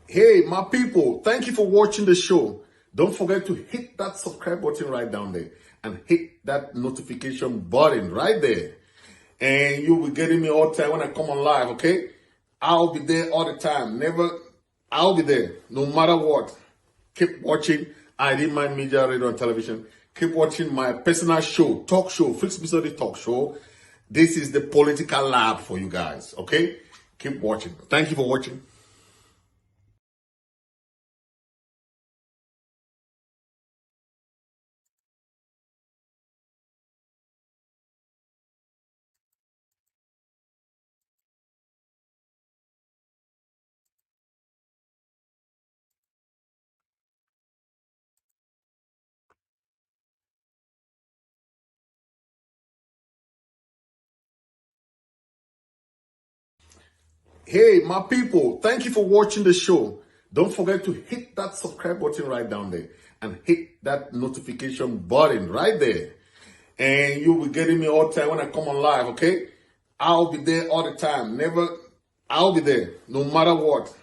Hey, my people, thank you for watching the show. Don't forget to hit that subscribe button right down there and hit that notification button right there. And you'll be getting me all the time when I come on live, okay? I'll be there all the time. I'll be there no matter what. Keep watching Immtv Media, Radio and Television. Keep watching my personal show, talk show, Fritz Misodi Talk Show. This is the political lab for you guys, okay? Keep watching. Thank you for watching. Hey, my people, thank you for watching the show. Don't forget to hit that subscribe button right down there and hit that notification button right there. And you'll be getting me all the time when I come on live, okay? I'll be there all the time. I'll be there no matter what.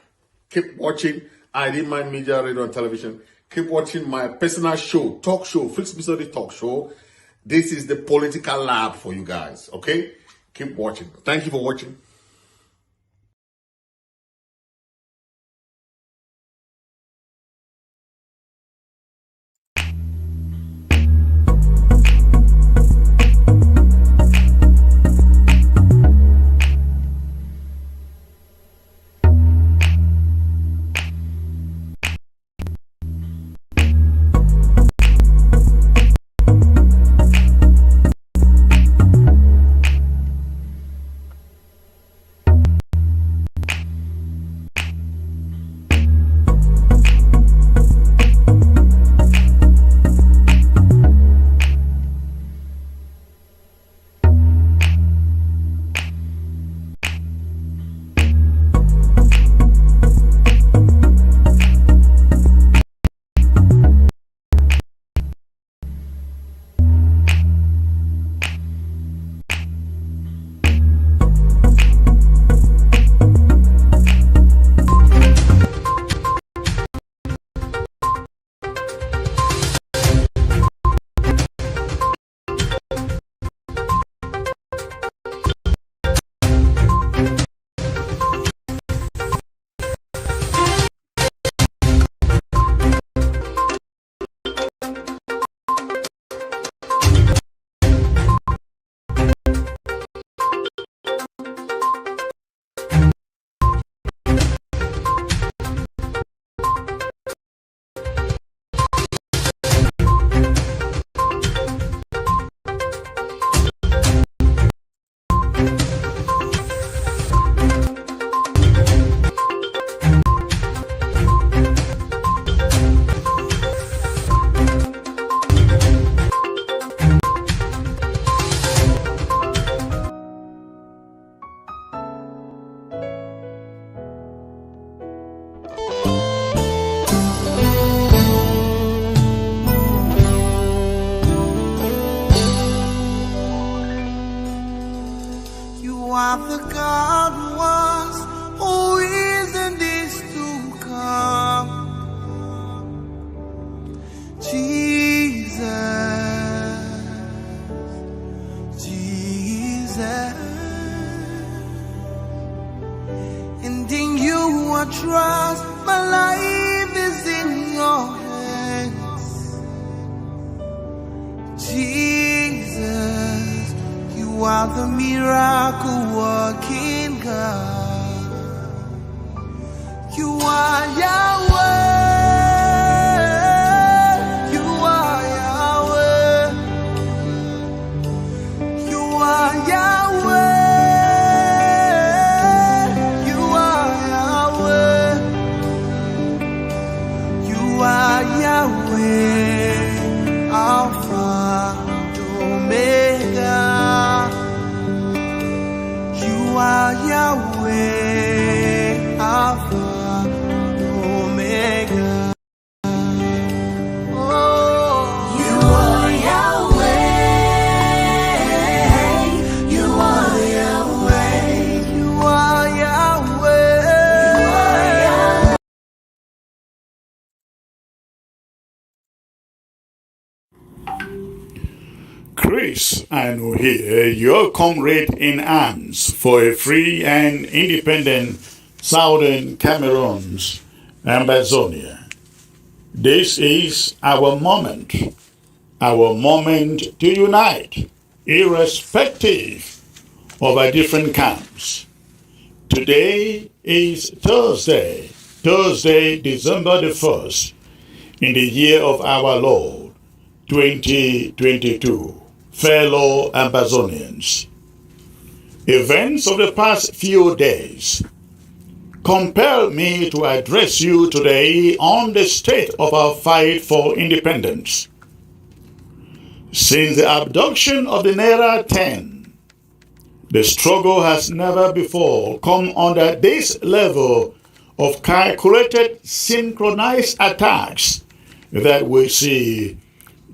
Keep watching Immtv Media, Radio and Television. Keep watching my personal show, talk show, Fritz Misodi Talk Show. This is the political lab for you guys, okay? Keep watching. Thank you for watching. Of the God who was, who is, and is to come. Jesus, Jesus, and in you I trust, my life is in your hands. Jesus, you are the miracle working God. You are Yahweh. You are Yahweh. You are Yahweh. You are Yahweh. You are Yahweh. Alpha and Omega. You are Yahweh, Alpha and Omega. Chris Anu here, your comrade in arms for a free and independent Southern Cameroon's Ambazonia. This is our moment to unite, irrespective of our different camps. Today is Thursday, December the 1st, in the year of our Lord, 2022. Fellow Ambazonians, events of the past few days compel me to address you today on the state of our fight for independence. Since the abduction of the Naira 10, the struggle has never before come under this level of calculated, synchronized attacks that we see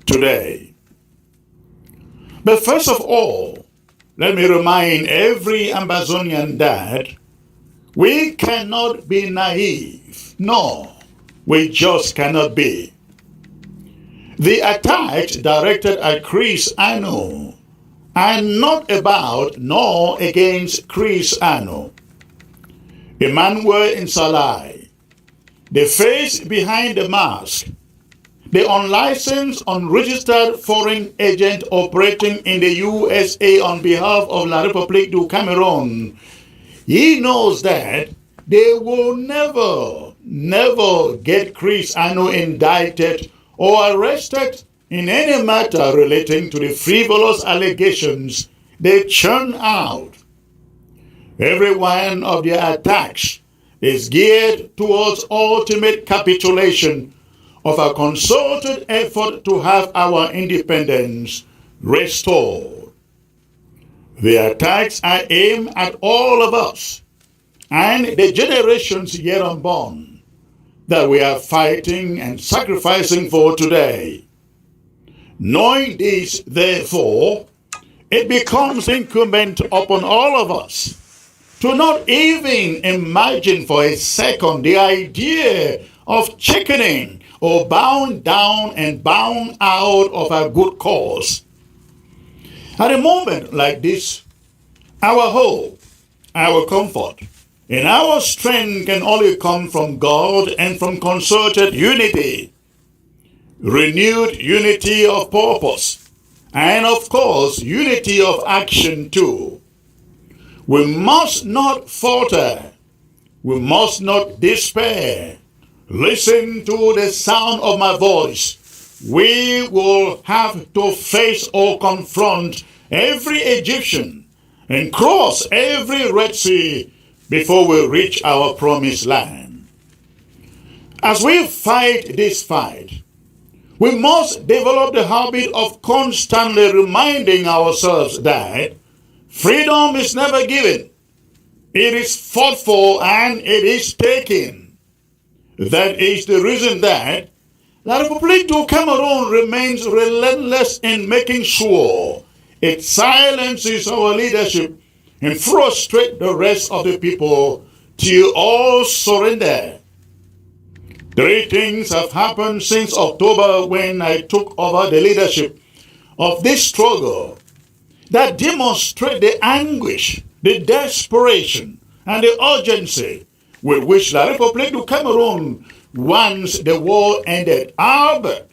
today. But first of all, let me remind every Ambazonian that we cannot be naive. No, we just cannot be. The attacks directed at Chris Anu are not about nor against Chris Anu. Emmanuel Nsalai, the face behind the mask, the unlicensed, unregistered foreign agent operating in the USA on behalf of La République du Cameroon, he knows that they will never get Chris Anu indicted or arrested in any matter relating to the frivolous allegations they churn out. Every one of their attacks is geared towards ultimate capitulation of a concerted effort to have our independence restored. The attacks are aimed at all of us and the generations yet unborn that we are fighting and sacrificing for today. Knowing this, therefore, it becomes incumbent upon all of us to not even imagine for a second the idea of chickening or bound down and bound out of a good cause. At a moment like this, our hope, our comfort, and our strength can only come from God and from concerted unity, renewed unity of purpose, and of course, unity of action too. We must not falter. We must not despair. Listen to the sound of my voice. We will have to face or confront every Egyptian and cross every Red Sea before we reach our promised land. As we fight this fight, we must develop the habit of constantly reminding ourselves that freedom is never given. It is fought for and it is taken. That is the reason that La République du Cameroon remains relentless in making sure it silences our leadership and frustrates the rest of the people till all surrender. 3 things have happened since October when I took over the leadership of this struggle that demonstrate the anguish, the desperation, and the urgency with which La République du Cameroon wants the war ended, albeit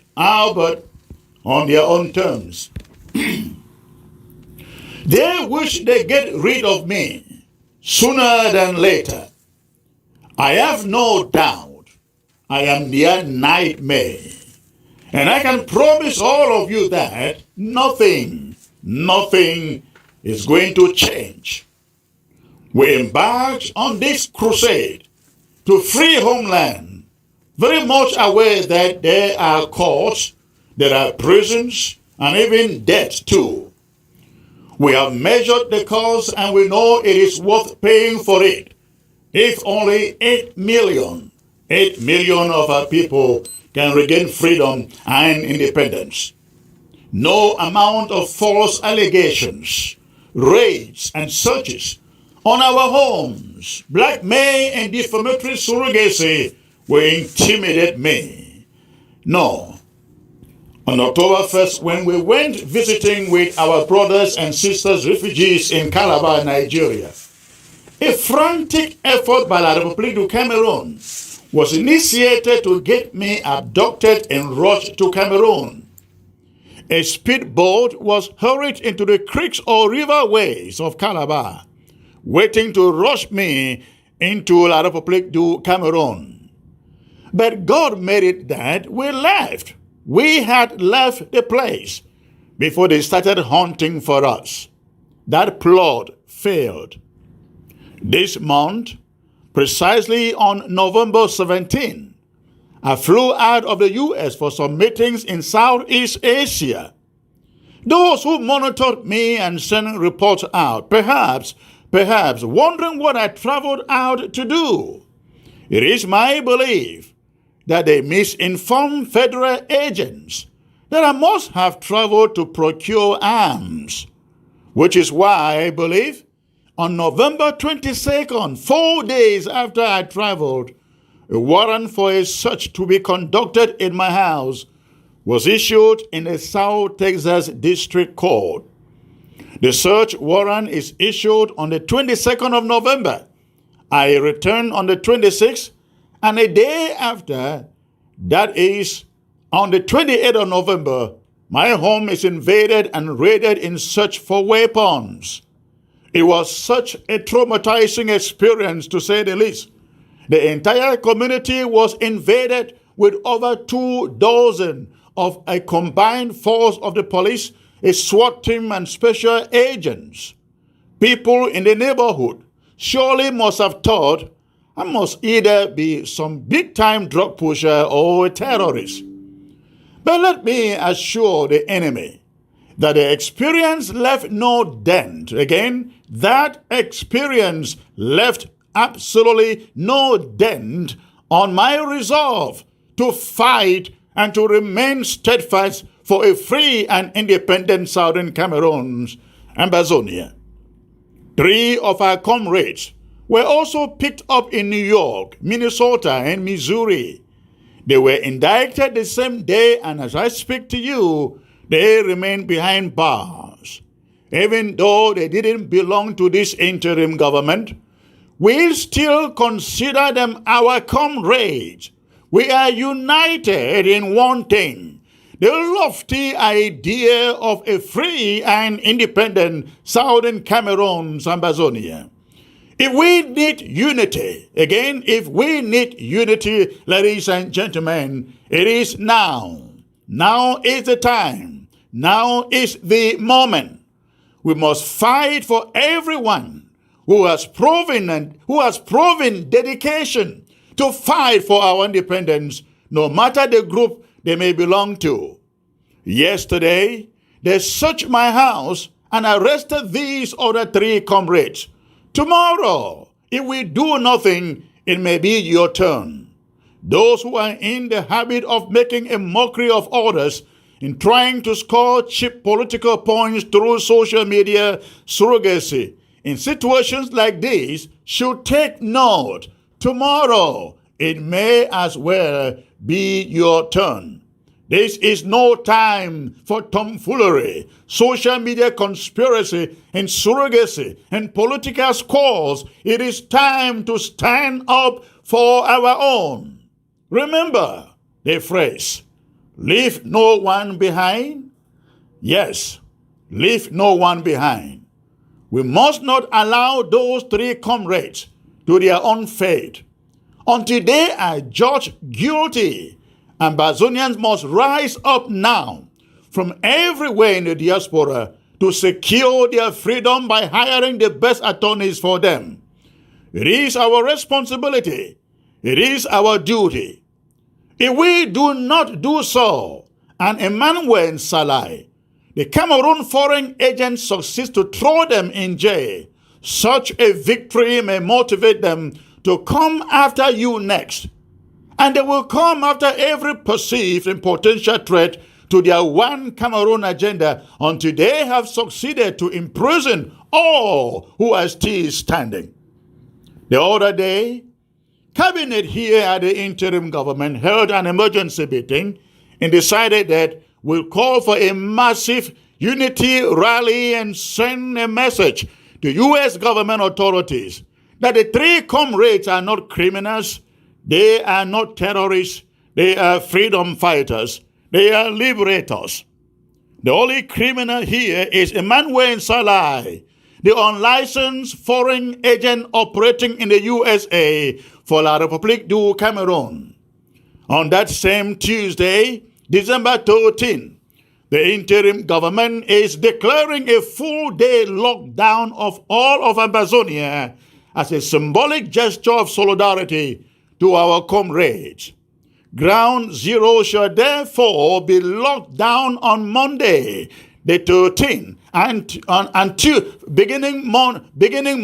on their own terms. They wish they get rid of me sooner than later. I have no doubt I am their nightmare. And I can promise all of you that nothing is going to change. We embarked on this crusade to free homeland, very much aware that there are courts, there are prisons, and even death too. We have measured the cost and we know it is worth paying for it. If only 8 million of our people can regain freedom and independence. No amount of false allegations, raids, and searches on our homes, blackmail and defamatory surrogacy will intimidate me. No. On October 1st, when we went visiting with our brothers and sisters refugees in Calabar, Nigeria, a frantic effort by la République du Cameroon was initiated to get me abducted and rushed to Cameroon. A speedboat was hurried into the creeks or riverways of Calabar, waiting to rush me into la République du Cameroon. But God made it that we left. We had left the place before they started hunting for us. That plot failed. This month, precisely on November 17, I flew out of the U.S. for some meetings in Southeast Asia. Those who monitored me and sent reports out, perhaps wondering what I traveled out to do. It is my belief that they misinformed federal agents that I must have traveled to procure arms, which is why I believe on November 22nd, 4 days after I traveled, a warrant for a search to be conducted in my house was issued in the South Texas District Court. The search warrant is issued on the 22nd of November. I returned on the 26th, and a day after, that is, on the 28th of November, my home is invaded and raided in search for weapons. It was such a traumatizing experience, to say the least. The entire community was invaded with over 24 of a combined force of the police, a SWAT team, and special agents. People in the neighborhood surely must have thought I must either be some big-time drug pusher or a terrorist. But let me assure the enemy that the experience left no dent. Again, that experience left absolutely no dent on my resolve to fight and to remain steadfast for a free and independent Southern Cameroon and Amazonia. 3 of our comrades were also picked up in New York, Minnesota, and Missouri. They were indicted the same day, and as I speak to you, they remain behind bars. Even though they didn't belong to this interim government, we still consider them our comrades. We are united in one thing: the lofty idea of a free and independent Southern Cameroon and Amazonia. If we need unity, again, if we need unity, ladies and gentlemen, it is now. Now is the time. Now is the moment. We must fight for everyone who has proven dedication to fight for our independence, no matter the group they may belong to. Yesterday, they searched my house and arrested these other 3 comrades. Tomorrow, if we do nothing, it may be your turn. Those who are in the habit of making a mockery of others in trying to score cheap political points through social media surrogacy in situations like this should take note. Tomorrow, it may as well be your turn. This is no time for tomfoolery, social media conspiracy, and surrogacy, and political scores. It is time to stand up for our own. Remember the phrase, leave no one behind. Yes, leave no one behind. We must not allow those 3 comrades to their own fate. Until they are judged guilty, Ambazonians must rise up now from everywhere in the diaspora to secure their freedom by hiring the best attorneys for them. It is our responsibility. It is our duty. If we do not do so, and Emmanuel Salai, the Cameroon foreign agent, succeeds to throw them in jail, such a victory may motivate them to come after you next. And they will come after every perceived and potential threat to their one Cameroon agenda until they have succeeded to imprison all who are still standing. The other day, Cabinet here at the interim government held an emergency meeting and decided that will call for a massive unity rally and send a message to U.S. government authorities that the three comrades are not criminals, they are not terrorists, they are freedom fighters, they are liberators. The only criminal here is Emmanuel Salai, the unlicensed foreign agent operating in the USA for La République du Cameroon. On that same Tuesday, December 13, the interim government is declaring a full-day lockdown of all of Amazonia as a symbolic gesture of solidarity to our comrades. Ground Zero shall therefore be locked down on Monday, the 13th, beginning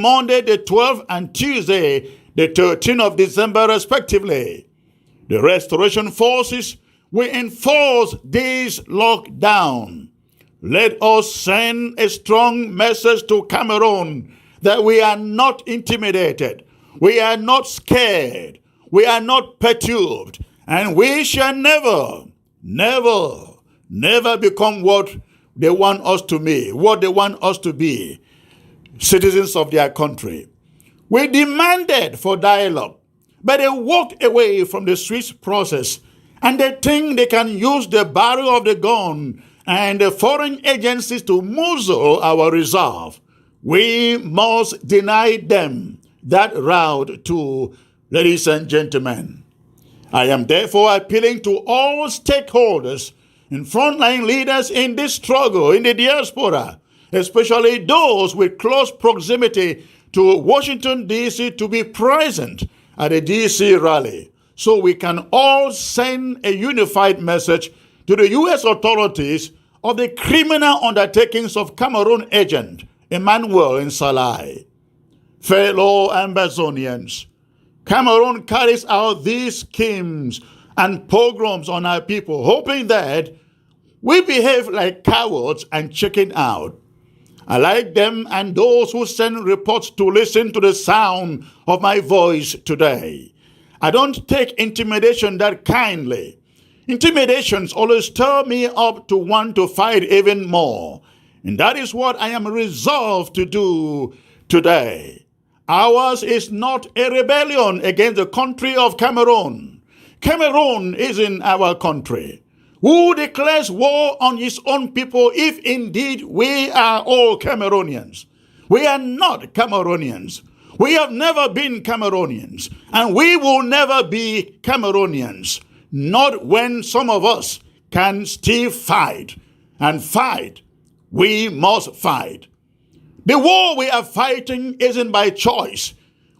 Monday, the 12th, and Tuesday, the 13th of December, respectively. The Restoration Forces will enforce this lockdown. Let us send a strong message to Cameroon that we are not intimidated, we are not scared, we are not perturbed, and we shall never, never, never become what they want us to be, citizens of their country. We demanded for dialogue, but they walked away from the Swiss process, and they think they can use the barrel of the gun and the foreign agencies to muzzle our resolve. We must deny them that route too, ladies and gentlemen. I am therefore appealing to all stakeholders and frontline leaders in this struggle in the diaspora, especially those with close proximity to Washington, D.C., to be present at the D.C. rally, so we can all send a unified message to the U.S. authorities of the criminal undertakings of Cameroon agent Emmanuel Salai. Fellow Amazonians, Cameroon carries out these schemes and pogroms on our people, hoping that we behave like cowards and chicken out. I like them and those who send reports to listen to the sound of my voice today. I don't take intimidation that kindly. Intimidations always stir me up to want to fight even more. And that is what I am resolved to do today. Ours is not a rebellion against the country of Cameroon. Cameroon is in our country. Who declares war on his own people if indeed we are all Cameroonians? We are not Cameroonians. We have never been Cameroonians, and we will never be Cameroonians, not when some of us can still fight. And fight, we must fight. The war we are fighting isn't by choice.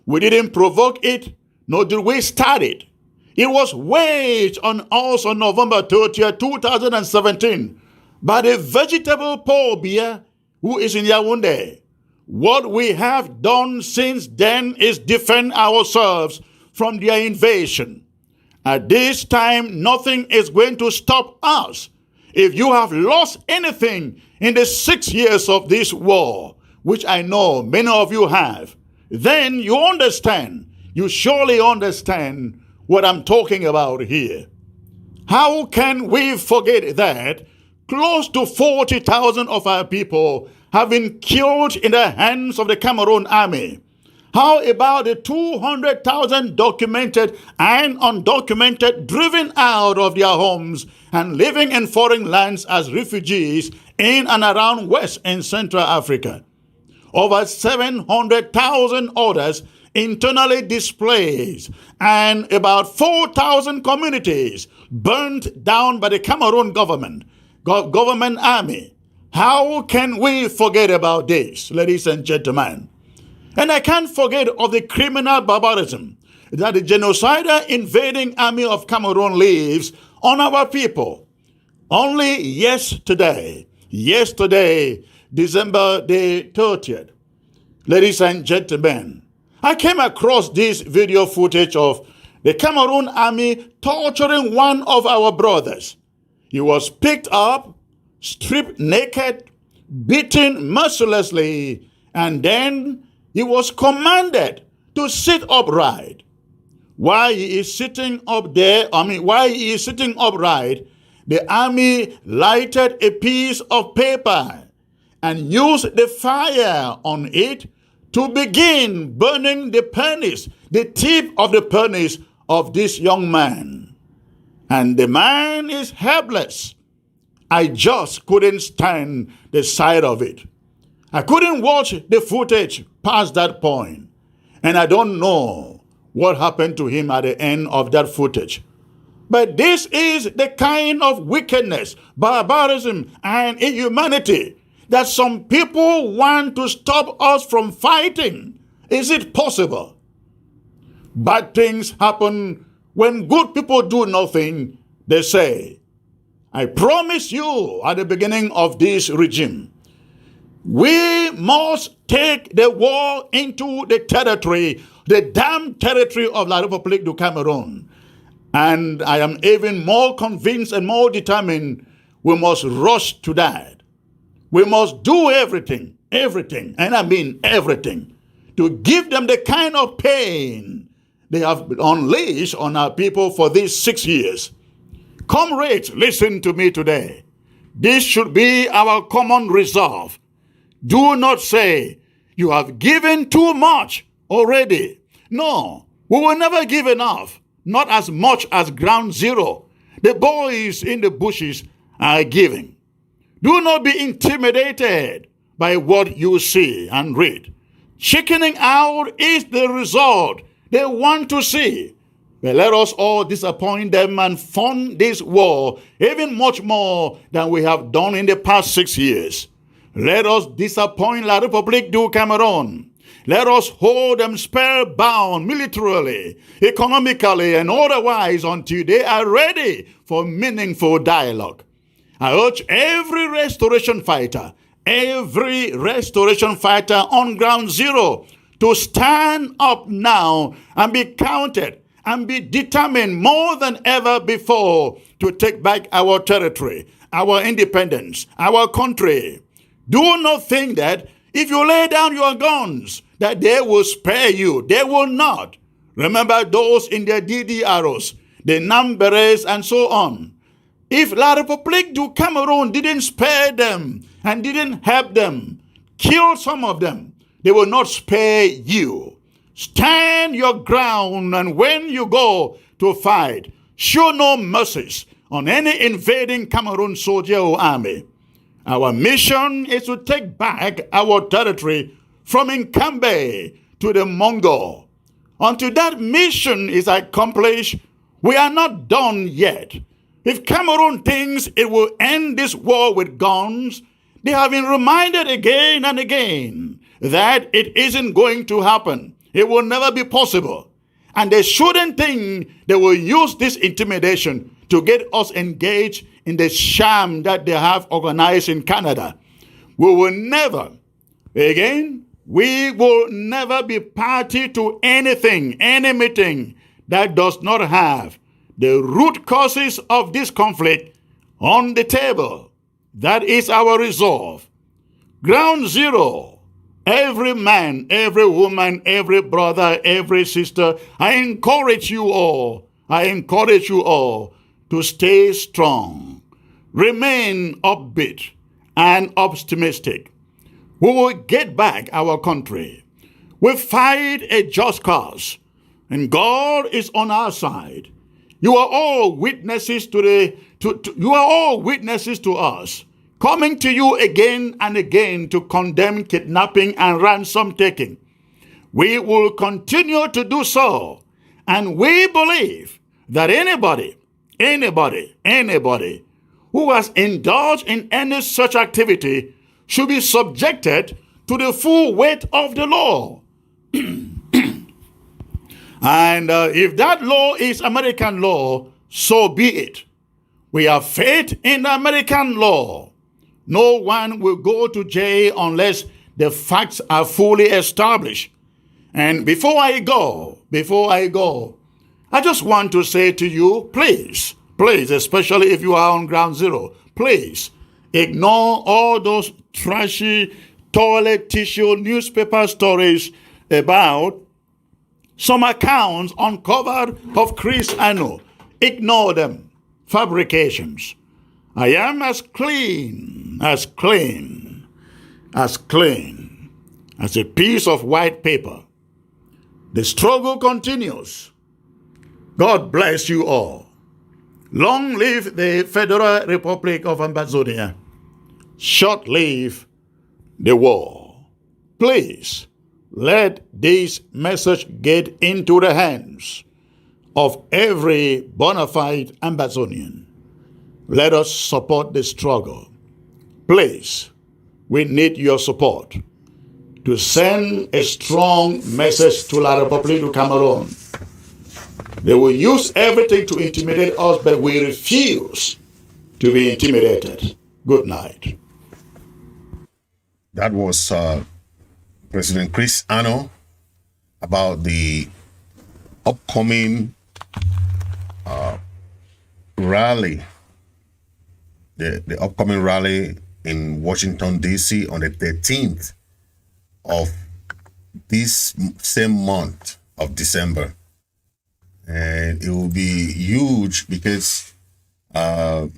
We didn't provoke it, nor did we start it. It was waged on us on November 30th, 2017 by the vegetable Paul Biya, who is in Yaoundé. What we have done since then is defend ourselves from their invasion. At this time, nothing is going to stop us. If you have lost anything in the 6 years of this war, which I know many of you have, then you understand, you surely understand what I'm talking about here. How can we forget that close to 40,000 of our people have been killed in the hands of the Cameroon army? How about the 200,000 documented and undocumented driven out of their homes and living in foreign lands as refugees in and around West and Central Africa? Over 700,000 others internally displaced, and about 4,000 communities burnt down by the Cameroon government army. How can we forget about this, ladies and gentlemen? And I can't forget of the criminal barbarism that the genocidal invading army of Cameroon leaves on our people. Only yesterday, December the 30th, ladies and gentlemen, I came across this video footage of the Cameroon army torturing one of our brothers. He was picked up, stripped naked, beaten mercilessly, and then he was commanded to sit upright. While he is sitting upright, the army lighted a piece of paper and used the fire on it to begin burning the penis, the tip of the penis of this young man. And the man is helpless. I just couldn't stand the sight of it. I couldn't watch the footage past that point. And I don't know what happened to him at the end of that footage. But this is the kind of wickedness, barbarism, and inhumanity that some people want to stop us from fighting. Is it possible? Bad things happen when good people do nothing, they say. I promise you at the beginning of this regime, we must take the war into the territory, the damn territory of La République du Cameroon. And I am even more convinced and more determined we must rush to that. We must do everything, and I mean everything, to give them the kind of pain they have unleashed on our people for these 6 years. Comrades, listen to me today. This should be our common resolve. Do not say, you have given too much already. No, we will never give enough. Not as much as ground zero. The boys in the bushes are giving. Do not be intimidated by what you see and read. Chickening out is the result they want to see. But let us all disappoint them and fund this war even much more than we have done in the past 6 years. Let us disappoint La République du Cameroon. Let us hold them spellbound militarily, economically, and otherwise until they are ready for meaningful dialogue. I urge every restoration fighter on ground zero to stand up now and be counted and be determined more than ever before to take back our territory, our independence, our country. Do not think that if you lay down your guns, that they will spare you. They will not. Remember those in the DDRs, the Namberes, and so on. If La République du Cameroon didn't spare them and didn't help them, kill some of them, they will not spare you. Stand your ground, and when you go to fight, show no mercies on any invading Cameroon soldier or army. Our mission is to take back our territory from Nkambe to the Mongol. Until that mission is accomplished, we are not done yet. If Cameroon thinks it will end this war with guns, they have been reminded again and again that it isn't going to happen. It will never be possible. And they shouldn't think they will use this intimidation to get us engaged in the sham that they have organized in Canada. We will never be party to anything, any meeting that does not have the root causes of this conflict on the table. That is our resolve. Ground zero. Every man, every woman, every brother, every sister, I encourage you all to stay strong. Remain upbeat and optimistic. We will get back our country. We fight a just cause, and God is on our side. You are all witnesses to us, coming to you again and again to condemn kidnapping and ransom taking. We will continue to do so, and we believe that anybody who has indulged in any such activity should be subjected to the full weight of the law. And if that law is American law, so be it. We have faith in the American law. No one will go to jail unless the facts are fully established. And before I go, I just want to say to you, please, especially if you are on ground zero, please ignore all those trashy toilet tissue newspaper stories about some accounts uncovered of Chris Ano. Ignore them. Fabrications. I am as clean as a piece of white paper. The struggle continues. God bless you all. Long live the Federal Republic of Amazonia. Short live the war. Please let this message get into the hands of every bona fide Amazonian. Let us support the struggle. Please, we need your support to send a strong message to La République du Cameroon. They will use everything to intimidate us, but we refuse to be intimidated. Good night. That was President Chris Ano about the upcoming rally, the upcoming rally in Washington, D.C. on the 13th of this same month of December. And it will be huge because the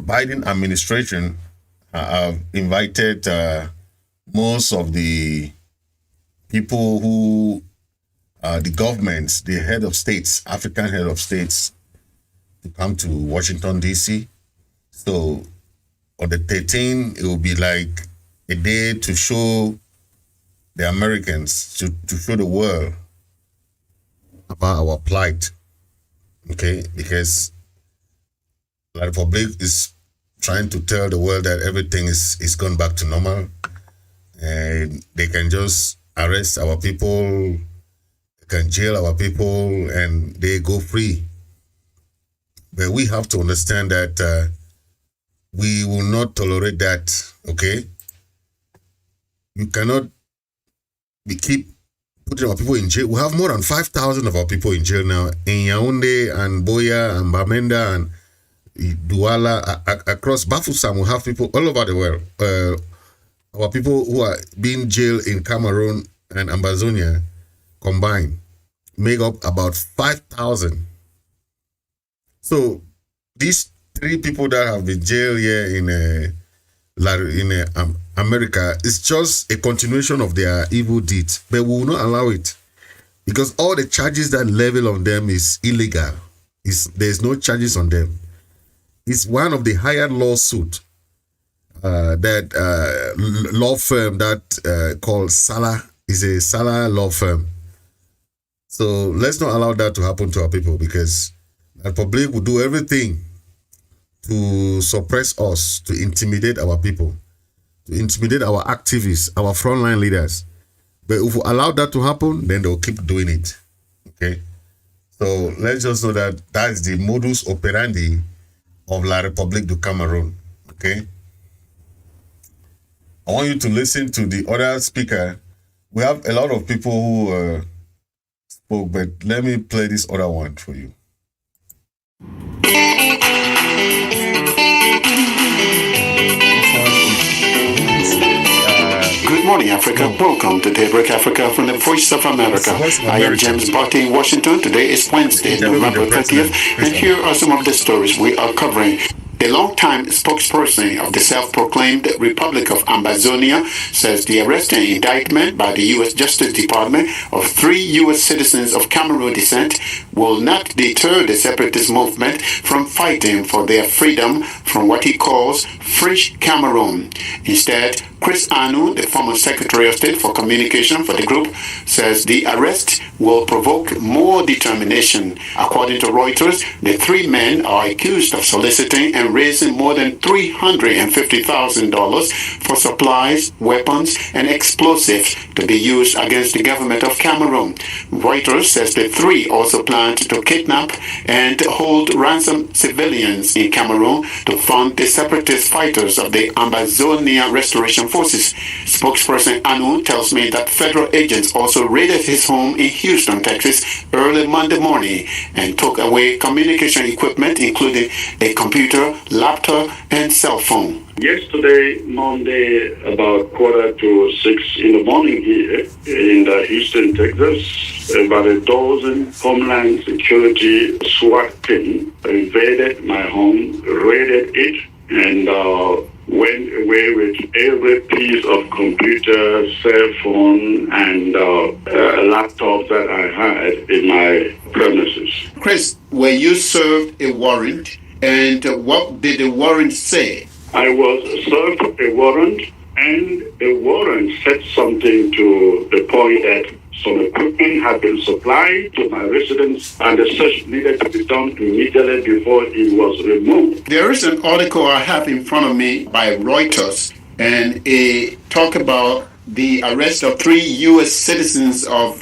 Biden administration have invited most of the people who, the governments, the head of states, African head of states, to come to Washington, D.C. So on the 13th, it will be like a day to show the Americans, to show the world about our plight, okay? Because La République is trying to tell the world that everything is gone back to normal, and they can just arrest our people, can jail our people, and they go free. But we have to understand that we will not tolerate that, okay? You cannot keep putting our people in jail. We have more than 5,000 of our people in jail now in Yaoundé and Boya and Bamenda and Douala, across Bafoussam. We have people all over the world. Our people who are being jailed in Cameroon and Amazonia combined make up about 5,000. So these three people that have been jailed here in America is just a continuation of their evil deeds, but we will not allow it because all the charges that level on them is illegal. There's no charges on them. It's one of the higher lawsuit that law firm that called Salah is a Salah law firm. So let's not allow that to happen to our people because the public will do everything to suppress us, to intimidate our people, to intimidate our activists, our frontline leaders. But if we allow that to happen, then they'll keep doing it. Okay? So let's just know that that's the modus operandi of La République du Cameroon. Okay? I want you to listen to the other speaker. We have a lot of people who spoke, but let me play this other one for you. Good morning, Africa. Welcome to Daybreak Africa from the Voice of America. I am James Barty in Washington. Today is Wednesday, November 30th, and here are some of the stories we are covering. The longtime spokesperson of the self-proclaimed Republic of Amazonia says the arrest and indictment by the U.S. Justice Department of 3 U.S. citizens of Cameroon descent will not deter the separatist movement from fighting for their freedom from what he calls free Cameroon. Instead, Chris Anu, the former Secretary of State for Communication for the group, says the arrest will provoke more determination. According to Reuters, the 3 men are accused of soliciting and raising more than $350,000 for supplies, weapons, and explosives to be used against the government of Cameroon. Reuters says the 3 also planned to kidnap and hold ransom civilians in Cameroon to fund the separatist fighters of the Amazonia Restoration Forces spokesperson Anu tells me that federal agents also raided his home in Houston, Texas, early Monday morning and took away communication equipment, including a computer, laptop, and cell phone. Yesterday, Monday, about 5:45 in the morning here in Houston, Texas, about a dozen Homeland Security SWAT team invaded my home, raided it, and went away with every piece of computer, cell phone, and laptop that I had in my premises. Chris, were you served a warrant? And what did the warrant say? I was served a warrant, and the warrant said something to the point that some equipment had been supplied to my residence and the search needed to be done immediately before it was removed. There is an article I have in front of me by Reuters, and it talk about the arrest of 3 U.S. citizens of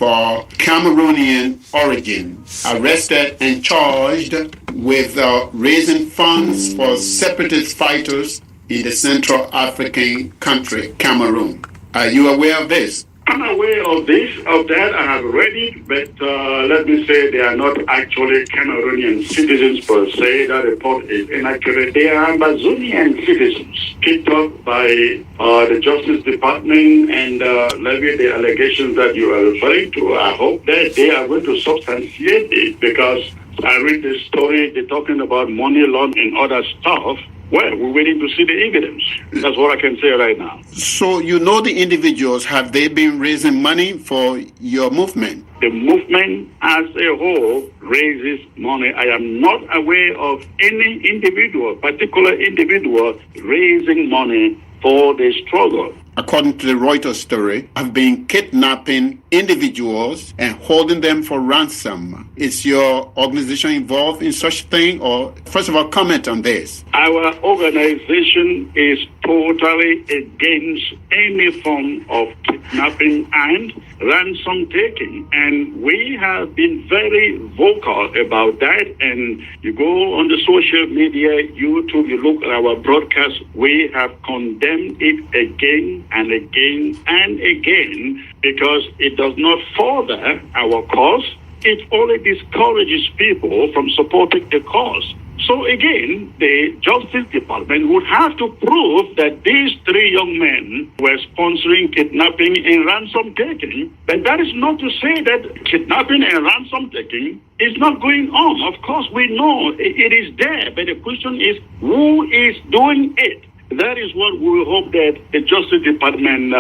Cameroonian origin, arrested and charged with raising funds for separatist fighters in the Central African country, Cameroon. Are you aware of this? I'm aware of that. I have read it, but let me say they are not actually Cameroonian citizens per se. That report is inaccurate. They are Amazonian citizens picked up by the Justice Department and levy the allegations that you are referring to. I hope that they are going to substantiate it, because I read the story, they're talking about money laundering and other stuff. Well, we're waiting to see the evidence. That's what I can say right now. So you know the individuals, have they been raising money for your movement? The movement as a whole raises money. I am not aware of any individual, particular individual, raising money for the struggle. According to the Reuters story, have been kidnapping individuals and holding them for ransom. Is your organization involved in such thing? Or first of all, comment on this. Our organization is totally against any form of kidnapping and ransom taking, and we have been very vocal about that. And you go on the social media, YouTube, you look at our broadcast, we have condemned it again and again and again, because it does not further our cause. It only discourages people from supporting the cause. So again, the Justice Department would have to prove that these 3 young men were sponsoring kidnapping and ransom taking. But that is not to say that kidnapping and ransom taking is not going on. Of course, we know it is there, but the question is, who is doing it? That is what we hope that the Justice Department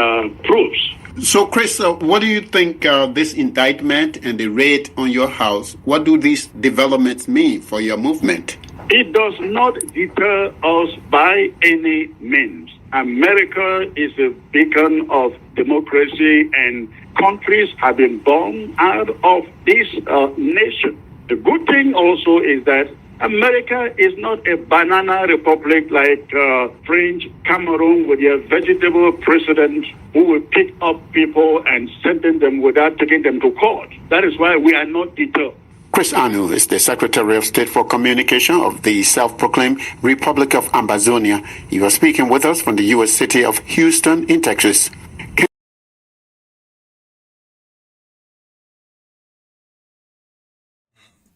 proves. So, Chris, what do you think this indictment and the raid on your house, what do these developments mean for your movement? It does not deter us by any means. America is a beacon of democracy, and countries have been born out of this nation. The good thing also is that America is not a banana republic like French Cameroon with their vegetable president who will pick up people and sentence them without taking them to court. That is why we are not deterred. Chris Anu is the Secretary of State for Communication of the self-proclaimed Republic of Amazonia. He was speaking with us from the U.S. city of Houston in Texas.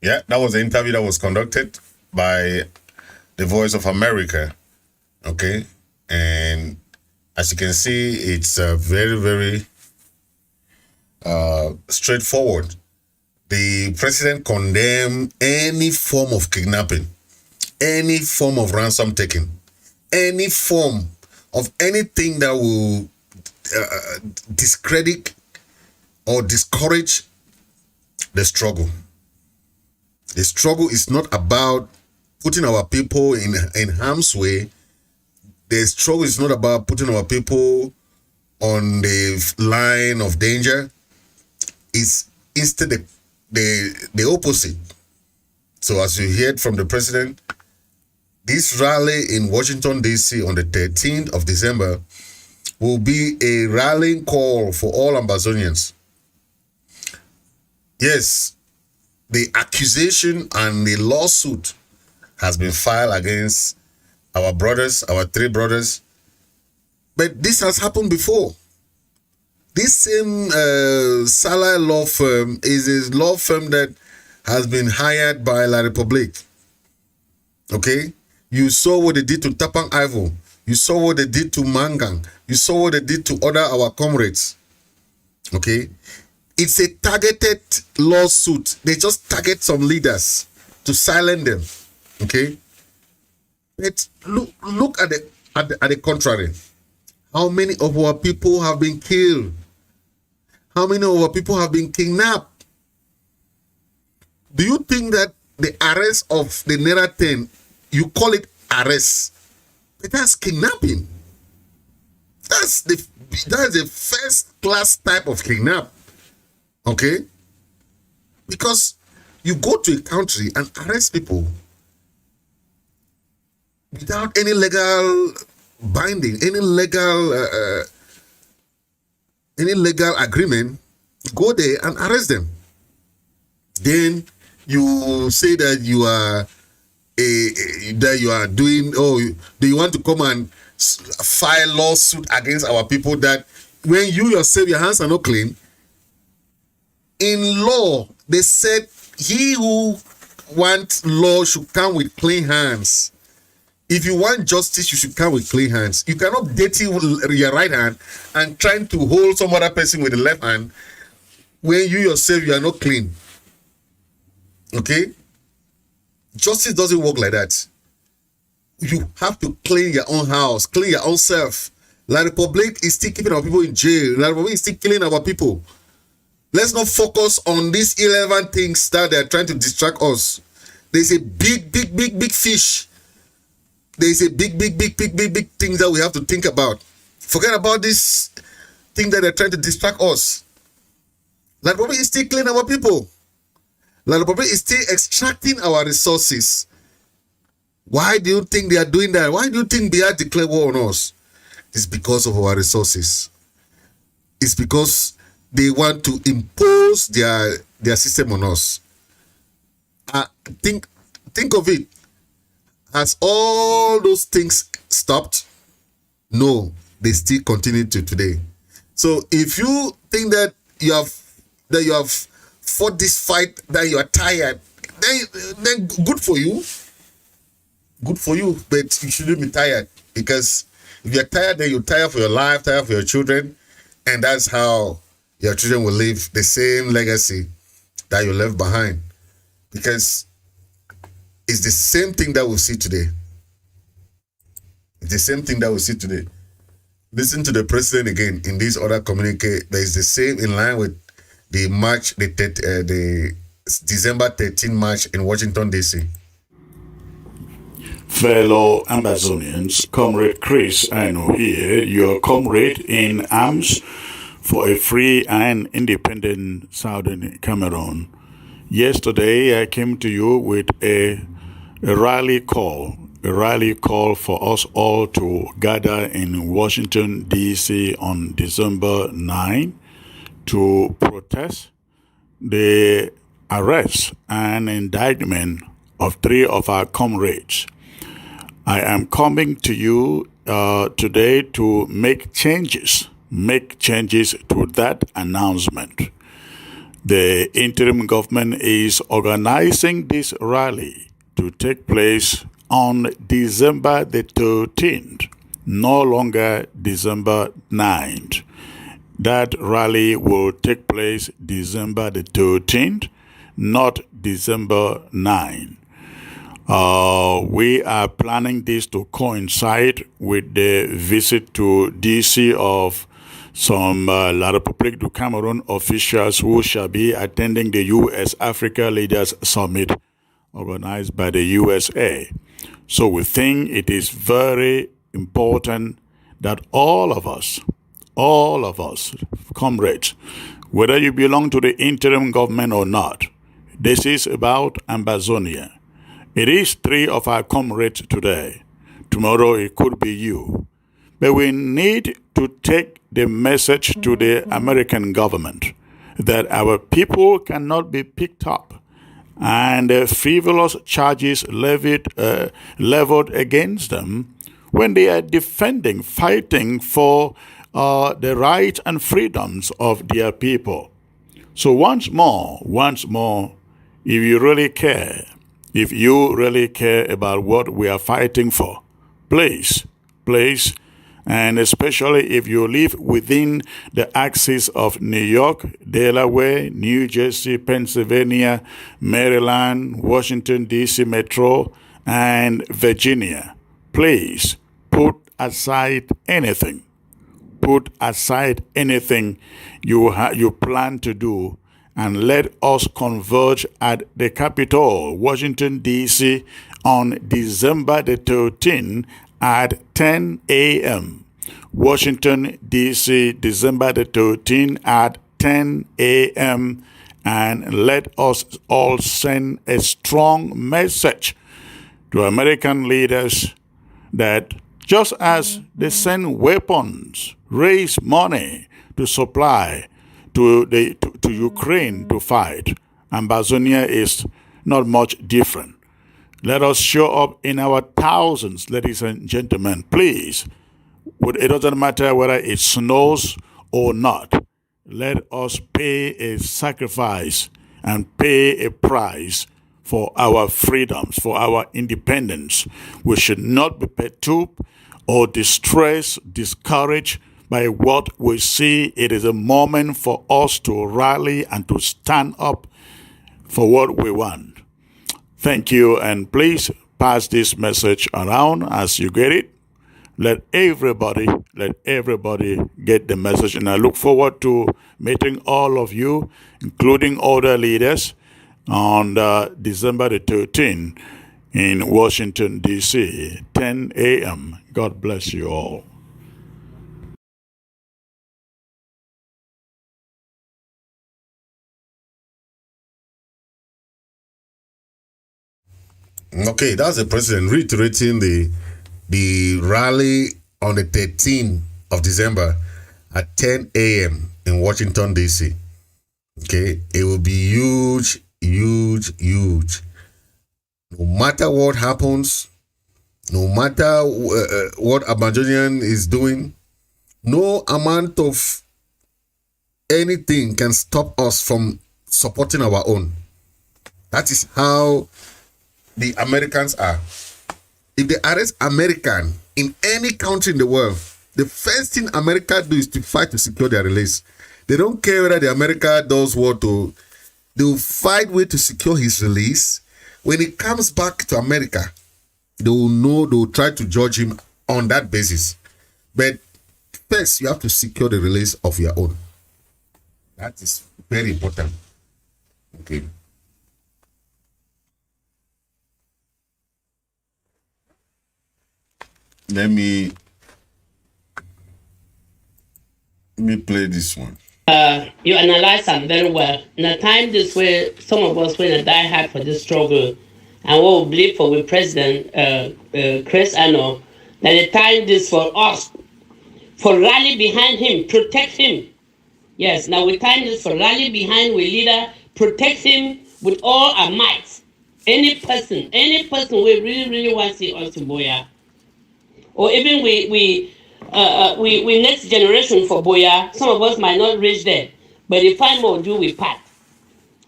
Yeah, that was the interview that was conducted by the Voice of America. Okay. And as you can see, it's very, very straightforward. The president condemned any form of kidnapping, any form of ransom taking, any form of anything that will discredit or discourage the struggle. The struggle is not about putting our people in harm's way. The struggle is not about putting our people on the line of danger. It's instead the opposite. So as you heard from the president, this rally in Washington, D.C. on the 13th of December will be a rallying call for all Amazonians. Yes, the accusation and the lawsuit has been filed against our brothers, our 3 brothers, But this has happened before. This same Salah law firm is a law firm that has been hired by La Republique. Okay? You saw what they did to Tapang Ivo. You saw what they did to Mangang. You saw what they did to other our comrades. Okay? It's a targeted lawsuit. They just target some leaders to silence them. Okay? But look at the contrary. How many of our people have been killed? How many of our people have been kidnapped? Do you think that the arrest of the Naira 10, you call it arrest, but that's kidnapping? That's the first class type of kidnap. Okay? Because you go to a country and arrest people without any legal binding, any legal agreement. Go there and arrest them. Then you say that you are doing. Oh, do you want to come and file lawsuit against our people that when you yourself your hands are not clean? In law, they said he who wants law should come with clean hands. If you want justice, you should come with clean hands. You cannot dirty your right hand and trying to hold some other person with the left hand when you yourself, you are not clean. Okay? Justice doesn't work like that. You have to clean your own house, clean your own self. La Republique is still keeping our people in jail. La Republique is still killing our people. Let's not focus on these irrelevant things that they're trying to distract us. There's a big fish. There's a big thing that we have to think about. Forget about this thing that they're trying to distract us. La Republique is still killing our people. La Republique is still extracting our resources. Why do you think they are doing that? Why do you think they are declaring war on us? It's because of our resources. It's because they want to impose their system on us. Think of it. Has all those things stopped? No, they still continue to today. So if you think that you have fought this fight, that you are tired, then good for you. Good for you, but you shouldn't be tired, because if you're tired, then you're tired for your life, tired for your children, and that's how your children will live the same legacy that you left behind, because it's the same thing that we see today. It's the same thing that we see today. Listen to the president again in this other communique. That is the same, in line with the march, the December 13 march in Washington, D.C. Fellow Amazonians, Comrade Chris Aino here, your comrade in arms for a free and independent Southern Cameroon. Yesterday, I came to you with a rally call for us all to gather in Washington, D.C. on December 9 to protest the arrest and indictment of 3 of our comrades. I am coming to you today to make changes to that announcement. The interim government is organizing this rally to take place on December the 13th, no longer December 9th. That rally will take place December the 13th, not December 9th. We are planning this to coincide with the visit to DC of some La République du Cameroun officials who shall be attending the U.S.-Africa Leaders Summit organized by the USA. So we think it is very important that all of us, comrades, whether you belong to the interim government or not, this is about Amazonia. It is 3 of our comrades today. Tomorrow it could be you. But we need to take the message to the American government that our people cannot be picked up and frivolous charges leveled against them when they are defending, fighting for the rights and freedoms of their people. So once more, if you really care about what we are fighting for, please, and especially if you live within the axis of New York, Delaware, New Jersey, Pennsylvania, Maryland, Washington, D.C. Metro, and Virginia, please put aside anything you plan to do, and let us converge at the Capitol, Washington, D.C., on December the 13th at 10 a.m. Washington, D.C., December the 13th at 10 a.m. And let us all send a strong message to American leaders that just as they send weapons, raise money to supply to Ukraine to fight, Amazonia is not much different. Let us show up in our thousands, ladies and gentlemen. Please, it doesn't matter whether it snows or not. Let us pay a sacrifice and pay a price for our freedoms, for our independence. We should not be perturbed or distressed, discouraged by what we see. It is a moment for us to rally and to stand up for what we want. Thank you, and please pass this message around as you get it. Let everybody get the message, and I look forward to meeting all of you, including other leaders, on December the 13th in Washington, D.C., 10 a.m. God bless you all. Okay, that's the president reiterating the rally on the 13th of December at 10 a.m. in Washington, D.C. Okay, it will be huge. No matter what happens, no matter what Amazonian is doing, no amount of anything can stop us from supporting our own. That is how the Americans are. If they arrest American in any country in the world, the first thing America do is to fight to secure their release. They don't care whether the America does what to. They will fight way to secure his release. When he comes back to America, they will know, they will try to judge him on that basis. But first, you have to secure the release of your own. That is very important. Okay. Let me play this one. You analyze them very well. In a time this way, some of us will die hard for this struggle, and what we believe for with President Chris Ano, that the time this for us, for rally behind him, protect him. Yes, now we time this for rally behind we leader, protect him with all our might. Any person we really want to see us to Boya, or even we next generation for Boya. Some of us might not reach there, but if I more do we part.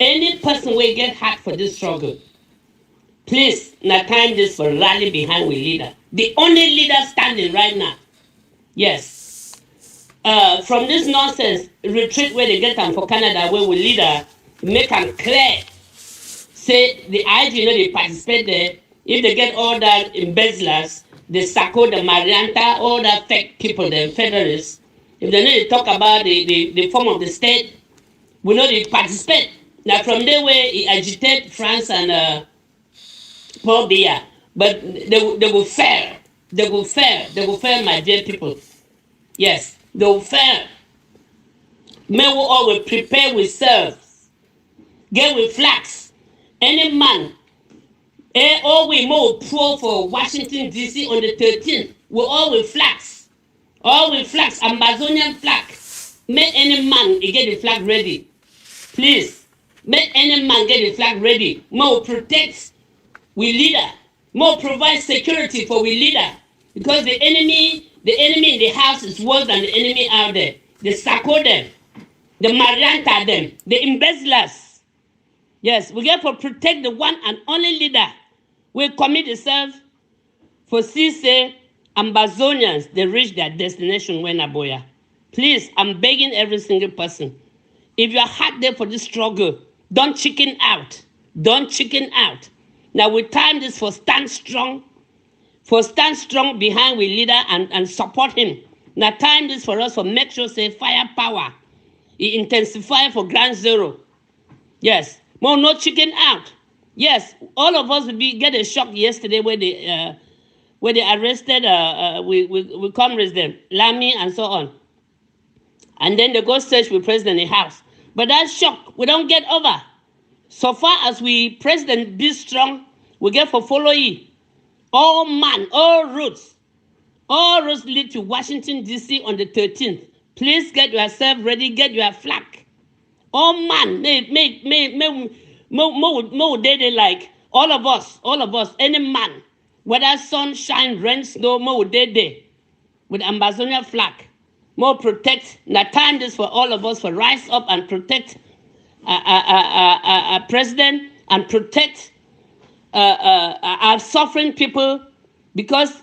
Any person will get hurt for this struggle. Please, now time this for rally behind we leader. The only leader standing right now. Yes. From this nonsense retreat where they get them for Canada, where we leader make them clear. Say the IG, they participate there. If they get all that embezzlers, the Sako, the Marianta, all that fake people, the Federalists, if they need to talk about the form of the state, we know they participate. Now from there where he agitate France and Paul Biya, but they will fail. They will fail, my dear people. Yes, they will fail. May we always prepare with serves. Get with flags. Any man, all we more pro for Washington, D.C. on the 13th. We all with flags. All with flags, Amazonian flag. Make any man get the flag ready. Please. Make any man get the flag ready. More protect we leader. More provide security for we leader. because the enemy in the house is worse than the enemy out there. They sacco them, they marianta them, the embezzlers. Yes, we get to protect the one and only leader. We commit ourselves for CC Ambazonians, they reach their destination when Aboya. Please, I'm begging every single person. If you are hard there for this struggle, don't chicken out. Don't chicken out. Now we time this for stand strong behind we leader and support him. Now time this for us for make sure say firepower. It intensify for ground zero. Yes, more no chicken out. Yes, all of us will get a shock yesterday where they arrested we comrades them, Lamy and so on. And then they go search with president in the house. But that shock, we don't get over. So far as we president be strong, we get for follow ye. All roads lead to Washington, D.C. on the 13th. Please get yourself ready, get your flag. All man, more they like, all of us, any man, whether sun, shine, rain, snow, more they with Ambazonia flag. More protect, now time this for all of us for rise up and protect president and protect our suffering people, because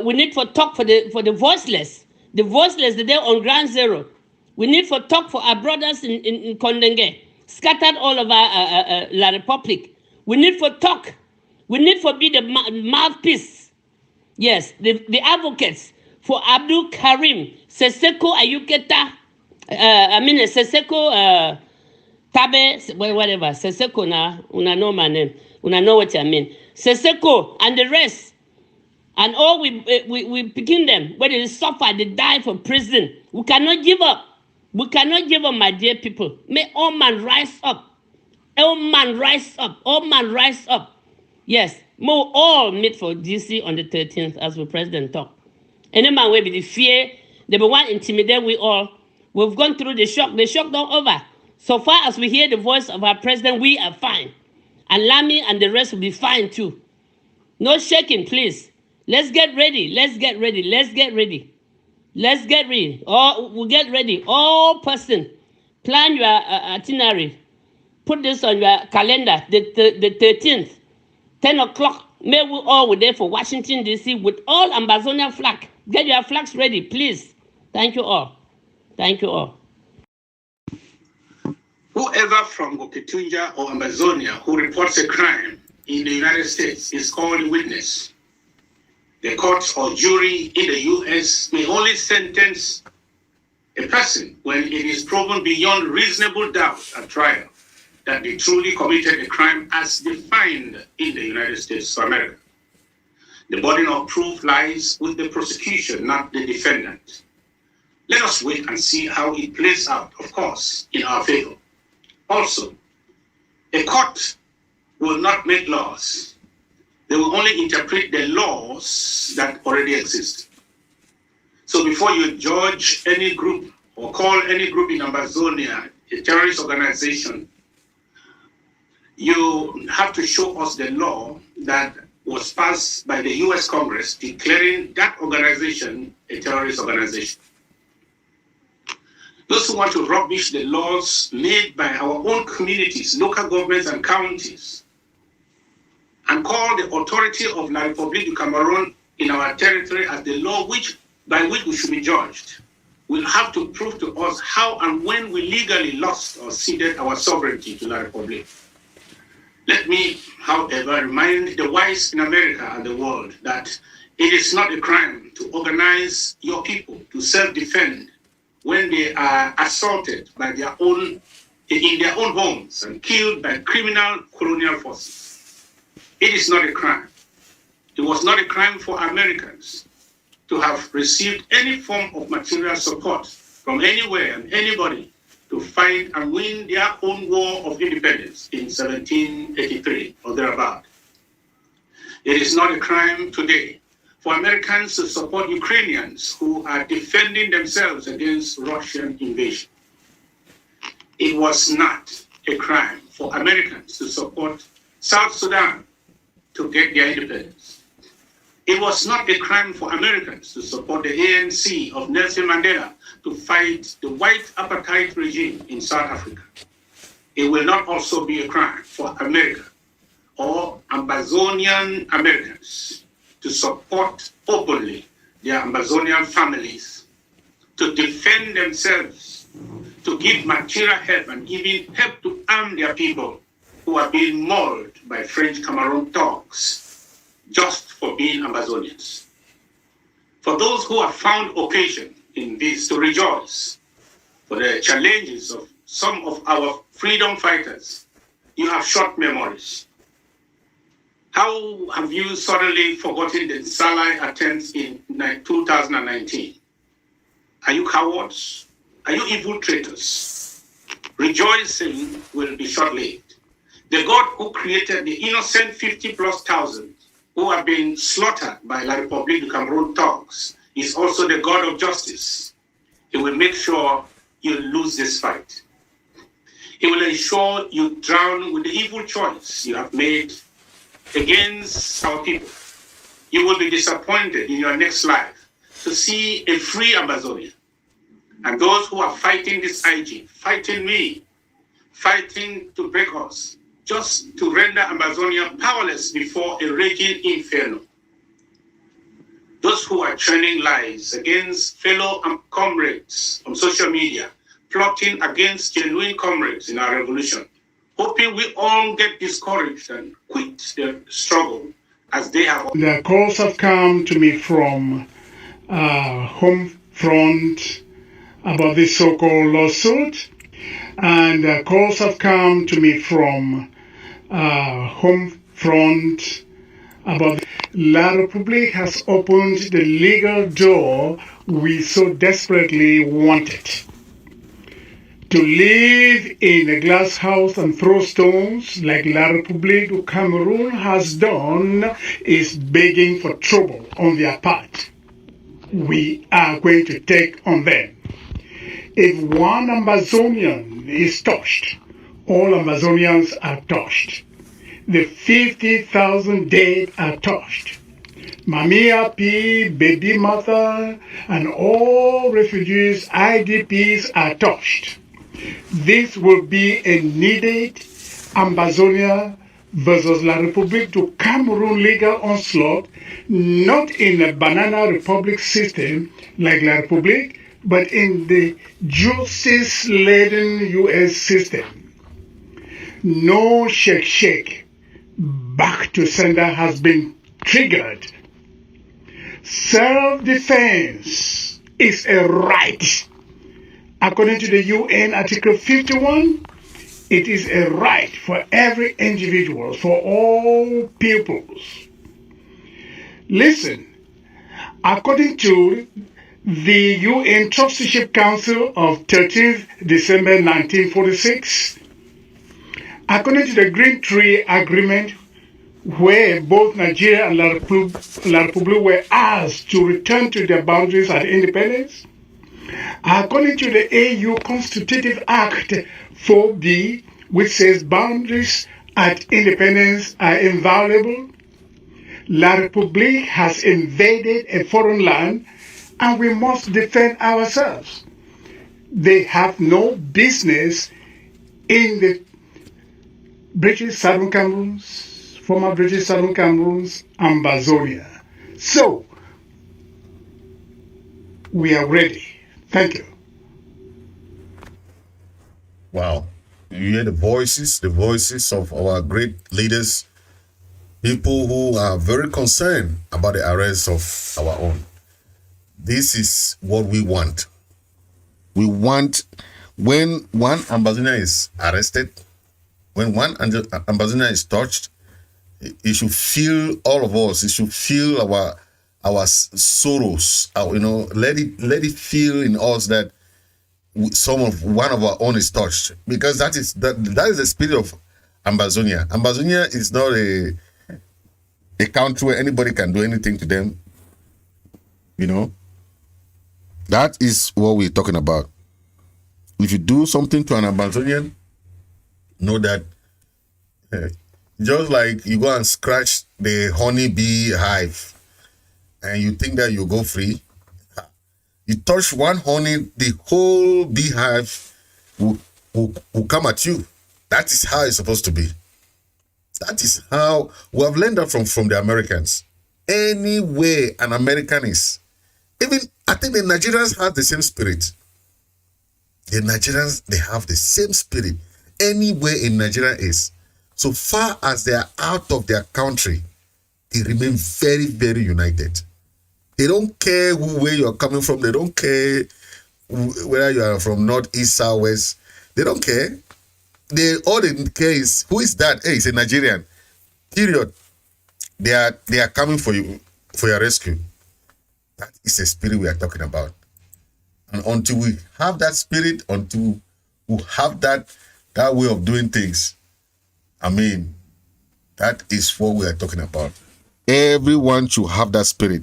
we need for talk for the voiceless. The voiceless, they're on ground zero. We need for talk for our brothers in Kondenge, scattered all over La Republic. We need for talk. We need for be the mouthpiece. Yes, the advocates for Abdul Karim, Seseko Ayuketa, Seseko Tabe, whatever, Seseko na, una know my name, una know what I mean. Seseko and the rest, and all we picking them, whether they suffer, they die for prison. We cannot give up. We cannot give up, my dear people. May all man rise up. All man rise up. All man rise up. Yes, more all meet for DC on the 13th as the president talk. Any man will be the fear, they will want to intimidate we all. We've gone through the shock don't over. So far as we hear the voice of our president, we are fine. And Lamy and the rest will be fine too. No shaking, please. Let's get ready. Let's get ready. Let's get ready. Let's get ready. We'll get ready. All person, plan your itinerary. Put this on your calendar, the 13th, 10 o'clock. May we all be there for Washington, D.C. with all Ambazonia flag. Get your flags ready, please. Thank you all. Thank you all. Whoever from Goketunja or Ambazonia who reports a crime in the United States is called a witness. The court or jury in the U.S. may only sentence a person when it is proven beyond reasonable doubt at trial that they truly committed a crime as defined in the United States of America. The burden of proof lies with the prosecution, not the defendant. Let us wait and see how it plays out, of course, in our favor. Also, a court will not make laws. They will only interpret the laws that already exist. So before you judge any group or call any group in Amazonia a terrorist organization, you have to show us the law that was passed by the US Congress declaring that organization a terrorist organization. Those who want to rubbish the laws made by our own communities, local governments and counties, and call the authority of La République du Cameroon in our territory as the law by which we should be judged, will have to prove to us how and when we legally lost or ceded our sovereignty to La République. Let me, however, remind the wise in America and the world that it is not a crime to organize your people to self-defend when they are assaulted by in their own homes and killed by criminal colonial forces. It is not a crime. It was not a crime for Americans to have received any form of material support from anywhere and anybody to fight and win their own war of independence in 1783 or thereabout. It is not a crime today for Americans to support Ukrainians who are defending themselves against Russian invasion. It was not a crime for Americans to support South Sudan to get their independence. It was not a crime for Americans to support the ANC of Nelson Mandela to fight the white apartheid regime in South Africa. It will not also be a crime for America or Amazonian Americans to support openly their Amazonian families, to defend themselves, to give material help and even help to arm their people who are being mauled by French Cameroon thugs just for being Amazonians. For those who have found occasion in this to rejoice for the challenges of some of our freedom fighters, you have short memories. How have you suddenly forgotten the Salai attempts in 2019? Are you cowards? Are you evil traitors? Rejoicing will be short-lived. The God who created the innocent 50+ thousand who have been slaughtered by La République du Cameroon thugs is also the God of justice. He will make sure you lose this fight. He will ensure you drown with the evil choice you have made against our people. You will be disappointed in your next life to see a free Amazonia. And those who are fighting this IG, fighting me, fighting to break us, just to render Amazonia powerless before a raging inferno. Those who are churning lies against fellow comrades on social media, plotting against genuine comrades in our revolution, hoping we all get discouraged and quit the struggle as they have. The calls have come to me from home front about this so-called lawsuit, and calls have come to me from home front about La République has opened the legal door we so desperately wanted. To live in a glass house and throw stones like La République du Cameroon has done is begging for trouble on their part. We are going to take on them. If one Amazonian is touched, all Amazonians are touched. The 50,000 dead are touched. Mami Api, Baby Mother, and all refugees, IDPs are touched. This will be a needed Amazonia versus La République du Cameroon legal onslaught, not in a banana republic system like La République, but in the justice-laden U.S. system. No shake, back to sender has been triggered. Self-defense is a right. According to the UN Article 51, it is a right for every individual, for all peoples. Listen, according to the UN Trusteeship Council of 13th December 1946, according to the Green Tree Agreement, where both Nigeria and La République were asked to return to their boundaries at independence, according to the AU Constitutive Act 4B, which says boundaries at independence are inviolable, La République has invaded a foreign land and we must defend ourselves. They have no business in the British Southern Cameroons, former British Southern Cameroons, Amazonia. So, we are ready. Thank you. Wow. You hear the voices of our great leaders, people who are very concerned about the arrest of our own. This is what we want. We want, when one Amazonian is arrested, when one Amazonian is touched, it should feel all of us. It should feel our sorrows. Let it feel in us that one of our own is touched, because that is the spirit of Amazonia. Amazonia is not a country where anybody can do anything to them. That is what we're talking about. If you do something to an Amazonian, know that just like you go and scratch the honeybee hive, and you think that you go free. You touch one honey, the whole beehive will come at you. That is how it's supposed to be. That is how we have learned that from the Americans. Any way an American is, even I think the Nigerians have the same spirit. The Nigerians, they have the same spirit. Any way in Nigeria is, so far as they are out of their country, they remain very, very united. They don't care where you're coming from. They don't care whether you are from north, east, south, west. They don't care. All they care is, who is that? Hey, it's a Nigerian. Period. They are coming for you, for your rescue. That is the spirit we are talking about. And until we have that spirit, until we have that way of doing things, I mean, that is what we are talking about. Everyone should have that spirit.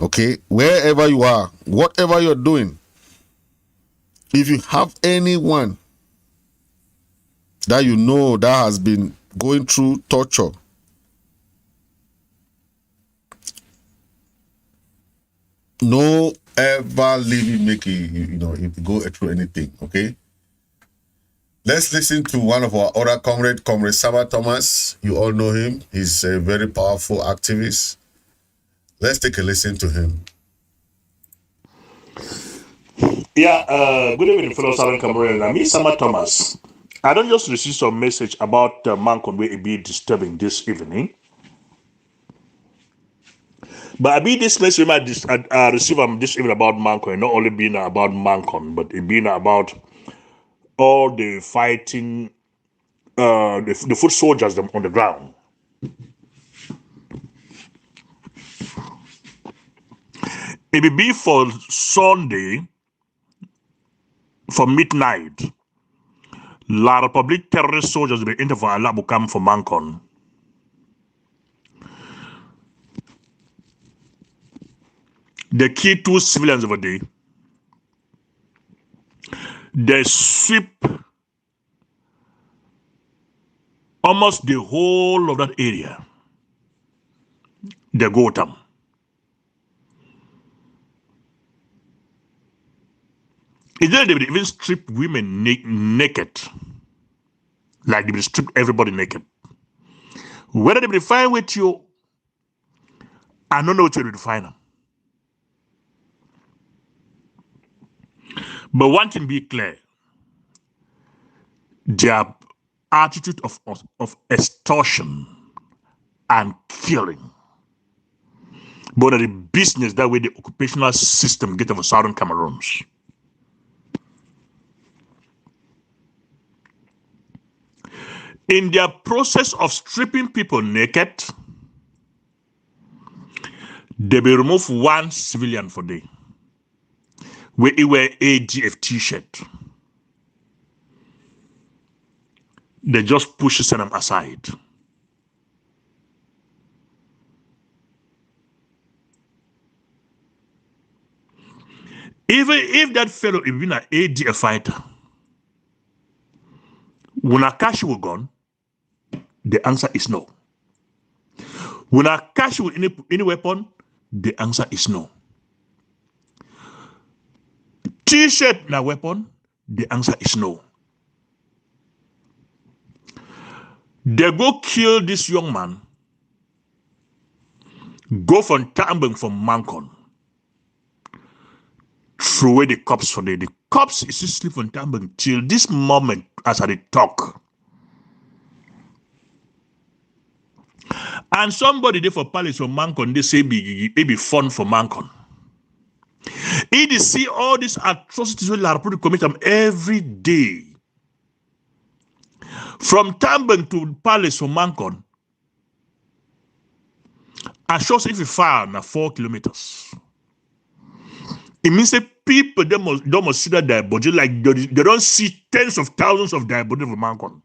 Okay, wherever you are, whatever you're doing, if you have anyone that you know that has been going through torture, no ever leave him make it go through anything. Okay, let's listen to one of our other Comrade Sama Thomas. You all know him. He's a very powerful activist. Let's take a listen to him. Yeah, good evening, fellow Southern Cameroon. I'm Sama Thomas. I don't just receive some message about Mancon where it be disturbing this evening. But I be this message I receive this evening about Mancon, not only being about Mancon, but it being about all the fighting, the foot soldiers on the ground. It will be for Sunday, for midnight. La Republic terrorist soldiers will be enter for Alabukam for Mancon. They kill 2 civilians over there. They sweep almost the whole of that area. They go them. Is there they will even strip women naked, like they will strip everybody naked. Whether they will find with you, I don't know what you will find them. But one thing be clear: their attitude of extortion and killing, but the business that way the occupational system get over Southern Cameroons. In their process of stripping people naked, they will remove 1 civilian for day. Where he wear ADF t-shirt. They just push them aside. Even if that fellow is been an ADF fighter, when a cash will gone, the answer is no. When a cash with any weapon, the answer is no. T-shirt na weapon, the answer is no. They go kill this young man, go from Tambeng from Mancon, throw away the cops for the cops is still from Tambeng till this moment as I talk. And somebody there for Palace for Mancon, they say it be fun for Mancon. It see all these atrocities that are commit them every day. From Tambeng to Palace for Mancon. And shows if you far na 4 kilometers. It means that people they must see that their body like they don't see tens of thousands of their body for Mancon.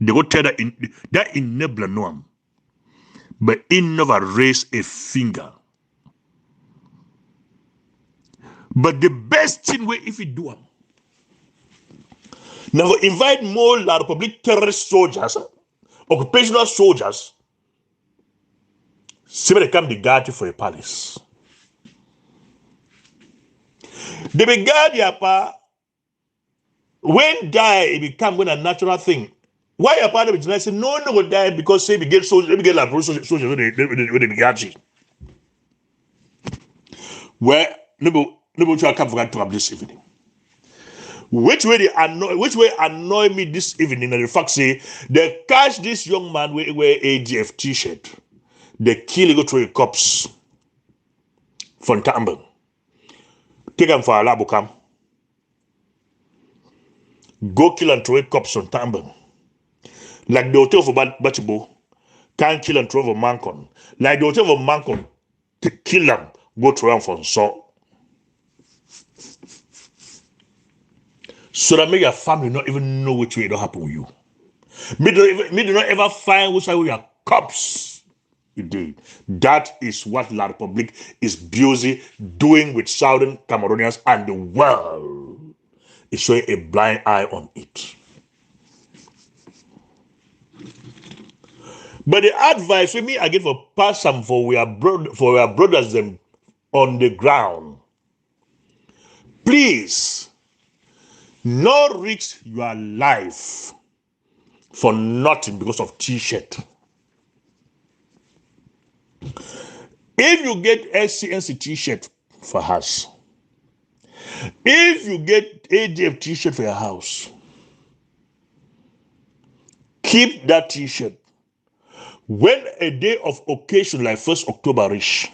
They go tell that in Nebla Noam. But he never raised a finger. But the best thing way if you do them. Now invite more La Republic terrorist soldiers, occupational soldiers, see when they come the guard for a palace. They began yapa. When die, it become when a natural thing. Why your partner is say no will die because say we get soldiers, we get like soldiers when they began. Where no try come for trouble this evening. Which way annoy me this evening? And the fact say they catch this young man wear ADF t-shirt. They kill him, go through a cops from Tambo. Take him for a lab camp. Go kill and throw a cops on Tambo. Like the hotel for Batibo can't kill and throw for Mancon. Like the hotel for Mancon to kill them, go throw him for so. So that make your family not even know which way it happen with you. Me do not ever find which way your cops. You did. That is what La Republique is busy doing with Southern Cameroonians, and the world is showing a blind eye on it. But the advice with me again for pass some for our brothers them on the ground. Please, not risk your life for nothing because of t-shirt. If you get SCNC t-shirt for house, if you get ADF t-shirt for your house, keep that t-shirt. When a day of occasion like 1st October reach,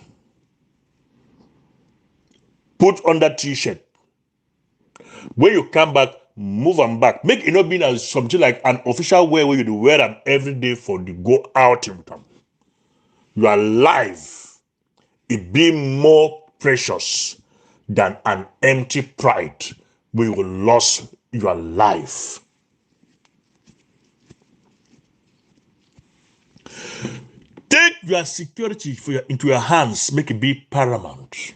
put on that t-shirt. When you come back, move them back. Make it not be as something like an official wear where you wear them every day for the go out in time. Your life, it be more precious than an empty pride where you lost your life. Take your security into your hands, make it be paramount.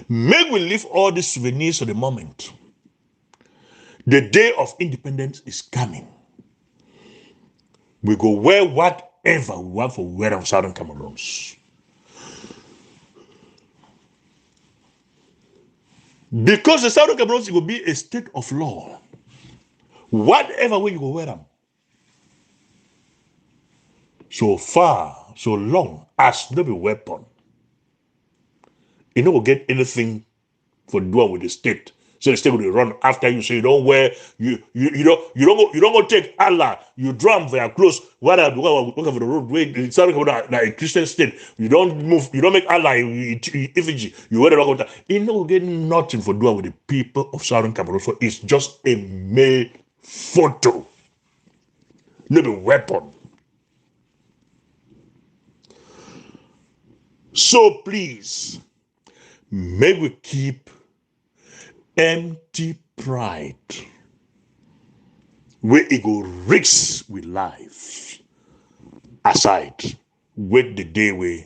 Make we leave all these souvenirs for the moment. The day of independence is coming. We go wear whatever we want for wear of Southern Cameroons. Because the Southern Cameroons will be a state of law. Whatever way you go wear them. So far, so long as no be weapon, you don't get anything for doing with the state. So the state will run after you. So you don't wear you don't go take Allah. You drum for your clothes. What I walk over the road way. It's like a Christian state. You don't move. You don't make Allah effigy. You wear the wrong. You don't get nothing for doing with the people of Southern Cameroon. So it's just a mere photo, not a weapon. So please, may we keep empty pride where it go risk with life aside. Wait the day we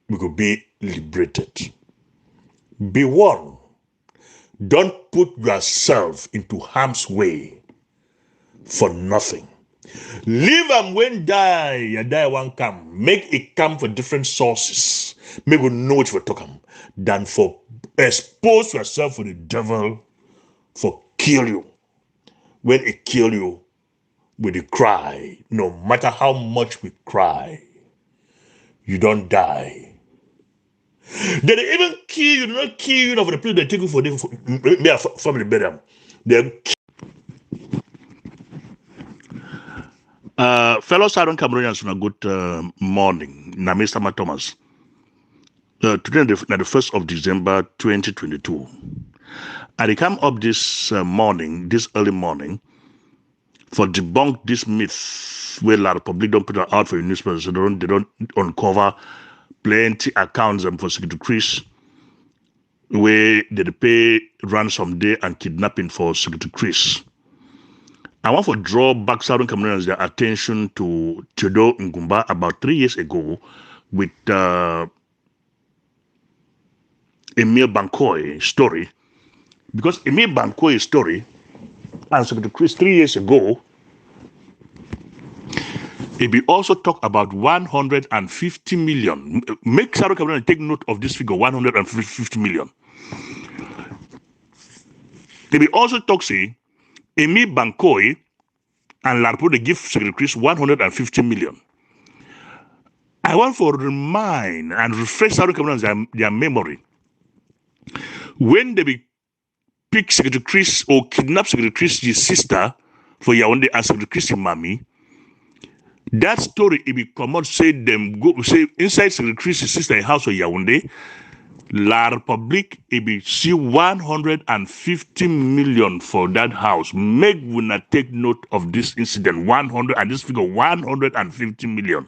could be liberated. Be one. Don't put yourself into harm's way for nothing. Leave them when die, you die one come. Make it come for different sources. Make we know what we're talking than for expose yourself for the devil for kill you. When it kill you, with a cry, no matter how much we cry, you don't die. They even kill you, not kill you for the people they take you for them family burial. They fellow Southern Cameroonians, good morning. Na Mr. Thomas. Today, the 1st of December 2022. I come up this early morning, for debunk this myth where La Republique don't put it out for newspapers, so they don't uncover plenty accounts for Secretary Chris, where they pay ransom day and kidnapping for Secretary Chris. I want to draw back Southern Cameroonians their attention to Theodore Ngumba about 3 years ago with Emile Bankoy story. Because Emile Bankoy's story and Secretary Chris 3 years ago, it be also talk about 150 million. Make Southern Cameroonians take note of this figure, 150 million. He be also talk say, Emi Bankoi and Larpo they give Secretary Chris 150 million. I want to remind and refresh Southern Cameroonians their memory. When they be pick Secretary Chris or kidnap Secretary Chris's sister for Yaoundé and Secretary Chris Mami, that story it be come out say them go say inside Secretary Chris's sister house for Yaoundé, La Republique it be see 150 million for that house. Make we not take note of this incident. 100 and this figure 150 million.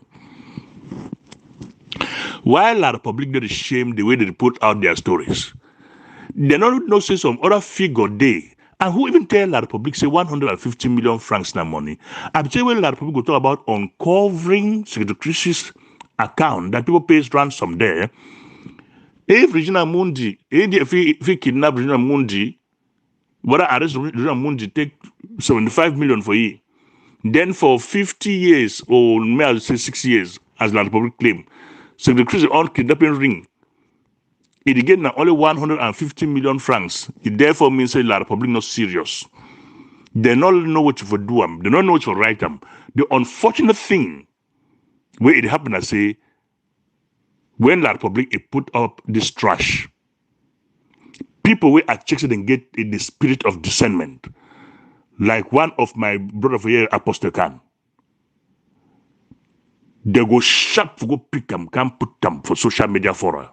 While La Republique not ashamed the way they put out their stories, they don't say some other figure they. And who even tell La Republique say 150 million francs na money? I tell you when La Republique go talk about uncovering Secretary Chris's account that people pays ransom there. If Regina Mundi, if he kidnap Regina Mundi, whether arrest Regina Mundi take 75 million for you, then for 50 years or may I say 6 years, as La Republique claim, Secretary Chris on kidnapping ring. It again now only 150 million francs. It therefore means that La Republique not serious. They don't know what to do them. They don't know what to write them. The unfortunate thing where it happened, I say, when La Republique put up this trash, people will check it and get in the spirit of discernment. Like one of my brother for here, Apostle Khan. They go sharp to go pick them, can put them for social media fora.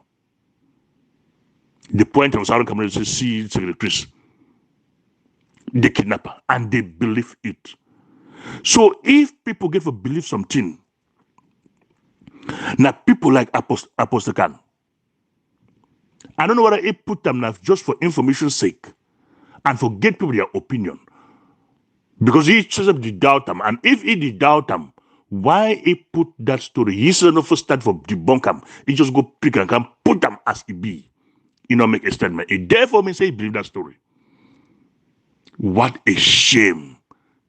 The point of Southern Cameroon is to see Secretary Chris, the kidnapper, and they believe it. So if people get to believe something, now people like Apostle Khan, I don't know whether he put them now just for information's sake and for get people their opinion. Because he says up the doubt them, and if he did doubt them, why he put that story? He said not for start for debunk them. He just go pick and come put them as it be. You know, make a statement. It therefore means he believe that story. What a shame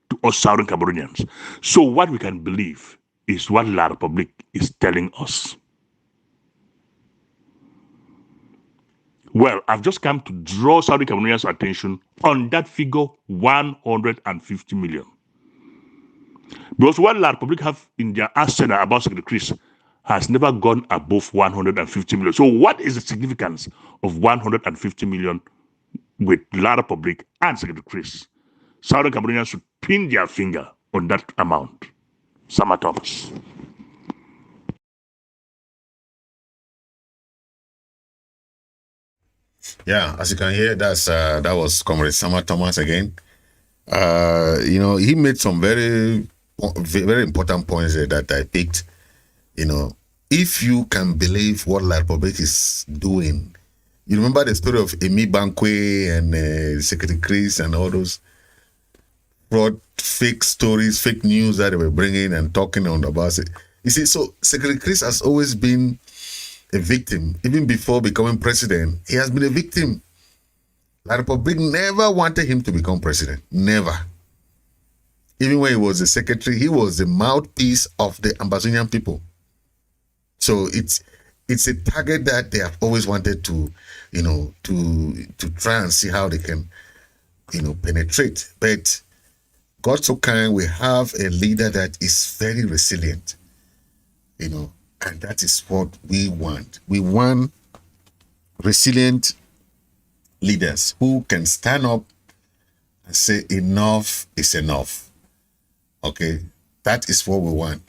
to us Southern Cameroonians. So what we can believe is what La Republique is telling us. Well, I've just come to draw Southern Cameroonians' attention on that figure, 150 million. Because what La Republique have in their arsenal about Secretary Chris has never gone above 150 million. So what is the significance of 150 million with La Republique and Secretary Chris? Southern Cameroonians should pin their finger on that amount. Sama Thomas. Yeah, as you can hear, that was Comrade Sama Thomas again. You know, he made some very important points there that I picked. You know, if you can believe what La Republique is doing, you remember the story of Emi Bankwe and Secretary Chris and all those fraud, fake stories, fake news that they were bringing and talking on about it. You see, so Secretary Chris has always been a victim. Even before becoming president, he has been a victim. La Republique never wanted him to become president. Never. Even when he was the secretary, he was the mouthpiece of the Ambazonian people. So it's a target that they have always wanted to, you know, to try and see how they can, you know, penetrate. But God so kind, we have a leader that is very resilient, you know, and that is what we want. We want resilient leaders who can stand up and say enough is enough. Okay, that is what we want.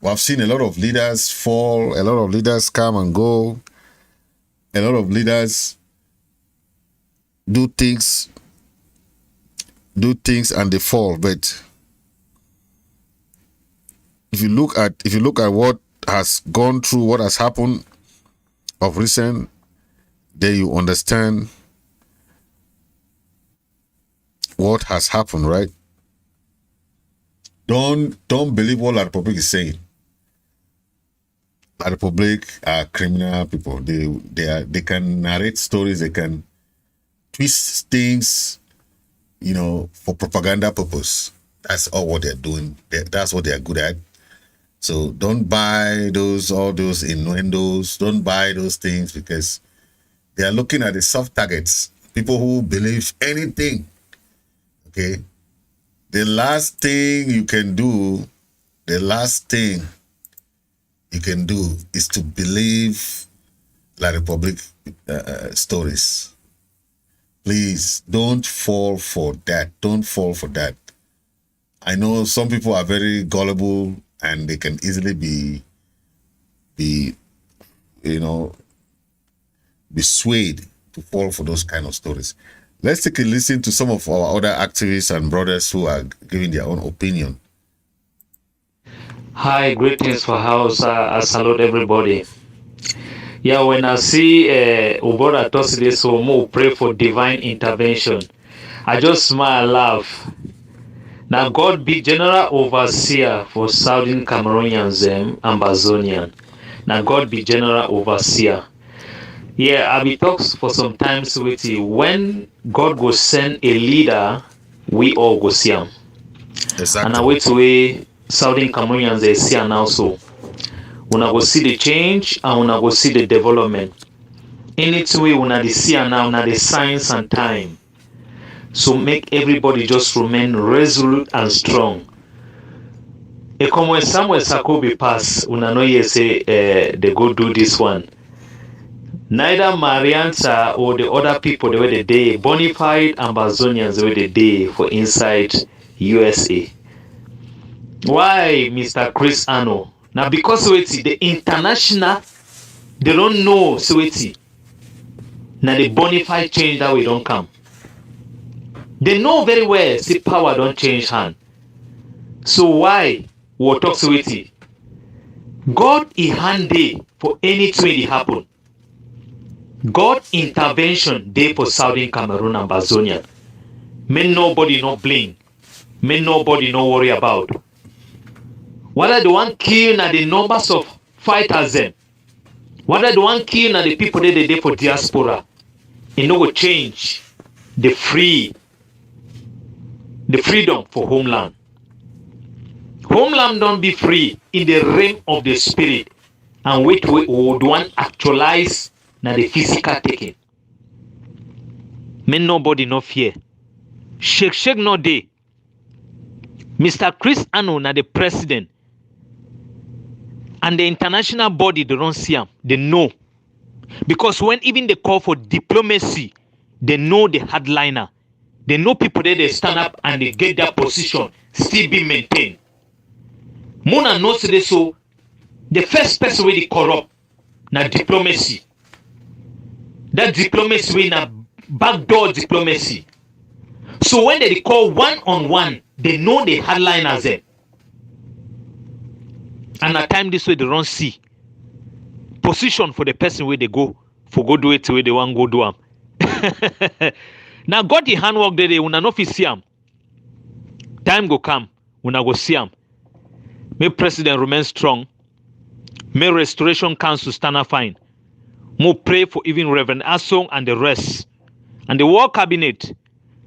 We have seen a lot of leaders fall, a lot of leaders come and go, a lot of leaders do things and they fall. But if you look at what has gone through, what has happened of recent, then you understand what has happened, right? Don't believe what La Republique is saying. La Republique are criminal people. They can narrate stories, they can twist things, you know, for propaganda purpose. That's all what they're doing. That's what they're good at. So don't buy all those innuendos. Don't buy those things because they are looking at the soft targets people who believe anything. Okay, the last thing you can do is to believe La Republic stories. Please don't fall for that. Don't fall for that. I know some people are very gullible and they can easily be swayed to fall for those kind of stories. Let's take a listen to some of our other activists and brothers who are giving their own opinion. Hi, greetings for house. I salute everybody. Yeah, when I see Ubora Toside, so more pray for divine intervention. I just smile and laugh. Now God be general overseer for Southern Cameroonians and Ambazonian. Now God be general overseer. Yeah, I be talks for some time with you. When God go send a leader, we all go see him. Exactly. And I wait to way Southern Cameroonians they see him also. When I go see the change and when I go see the development. Anything we when I see now, now the science and time. So make everybody just remain resolute and strong. E come when Samuel Sakobi pass, una know ye say they go do this one. Neither Marianta or the other people the way they day, bonafide Ambazonians the way they day for inside USA. Why, Mr. Chris Ano? Now because Sweti, the international, they don't know Sweti. Now the bonafide change that way don't come. They know very well, see power don't change hand. So why we talk Sweti? God is handy for anything that happen. God intervention day for Southern Cameroon and Ambazonia. May nobody no blame. May nobody no worry about. Whether the one kill na the numbers of fighters them. Whether the one kill na the people they day for diaspora. It no go change the freedom for homeland. Homeland don't be free in the realm of the spirit. And which we would want actualize na the physical taking. May nobody no fear. Shake no day. Mr. Chris Ano na the president. And the international body they don't see him. They know. Because when even they call for diplomacy, they know the hardliner. They know people there they stand up and they get their position still be maintained. Mona knows this, so the first person with the corrupt na diplomacy. That diplomacy we na backdoor diplomacy. So when they call one-on-one, they know the hardliners there. And at time this way they don't see position for the person where they go for go do it where they want go do them. Now God the handwork there, una no fit see am. Time go come, una go see am. May president remain strong. May restoration council stand up fine. More pray for even Reverend Asong and the rest. And the war cabinet.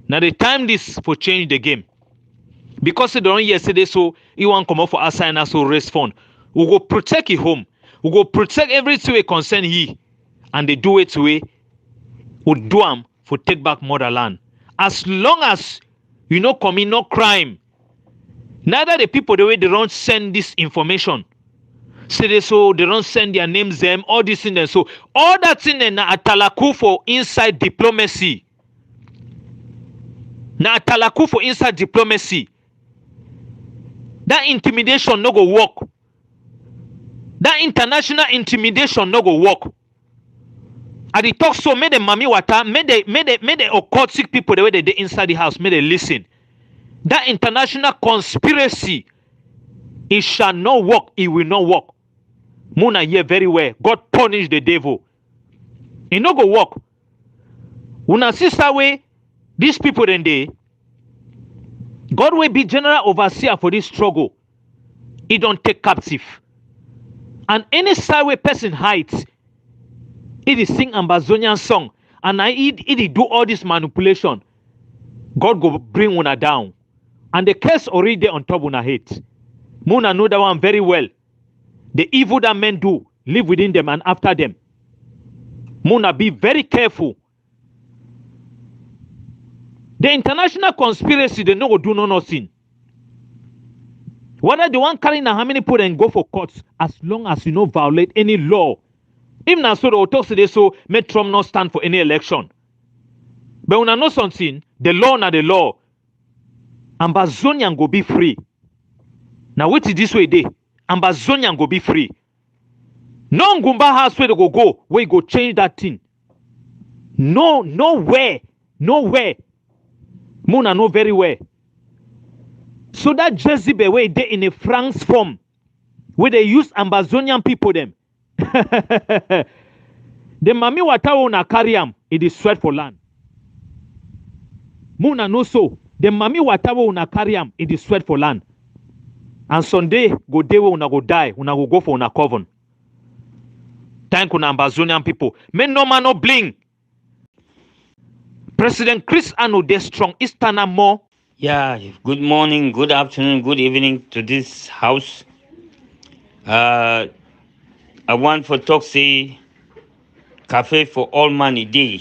Now the time this for change the game. Because they don't yesterday so you want come up for assign us so raise fund. We go protect your home. We go protect everything we concern ye. And they do it way. We do them for take back motherland. As long as you no commit no crime. Neither the people the way they don't send this information. Say they so they don't send their names them, all this in them. So all that thing na atalaku for inside diplomacy. Na atalaku for inside diplomacy. That intimidation no go work. That international intimidation no go work. I dey talk so may the mami wata, may the occultic people the way they inside the house, may they listen. That international conspiracy, it shall not work, it will not work. Muna hear very well. God punish the devil. It no go work. Una sister way, these people then they God will be general overseer for this struggle. He don't take captive. And any side way person hides, it is sing Ambazonian song, and it do all this manipulation. God go bring una down. And the curse already there on top una hate. Muna know that one very well. The evil that men do live within them and after them. Muna be very careful. The international conspiracy, they no go do nothing. Whether they want carry na how many put and go for courts, as long as you no violate any law. Even na so they talk today, so make Trump not stand for any election. But when I know something, the law na the law. Ambazonian go be free. Now what is this way day? Ambazonian go be free. No Ngumba house where they go, where you go change that thing. No, nowhere. Muna know very well. So that Jezebel way they in a France form, where they use Ambazonian people them. The mami watawo na carry am, it is sweat for land. Muna no so. The mami watawo una carry am, it is sweat for land. And Sunday go day where una go die, una go for una coven. Thank you, Ambazonian people. Men no man no bling. President Chris Ano de strong Istana more. Yeah, good morning, good afternoon, good evening to this house. I want for talk say cafe for all man a day.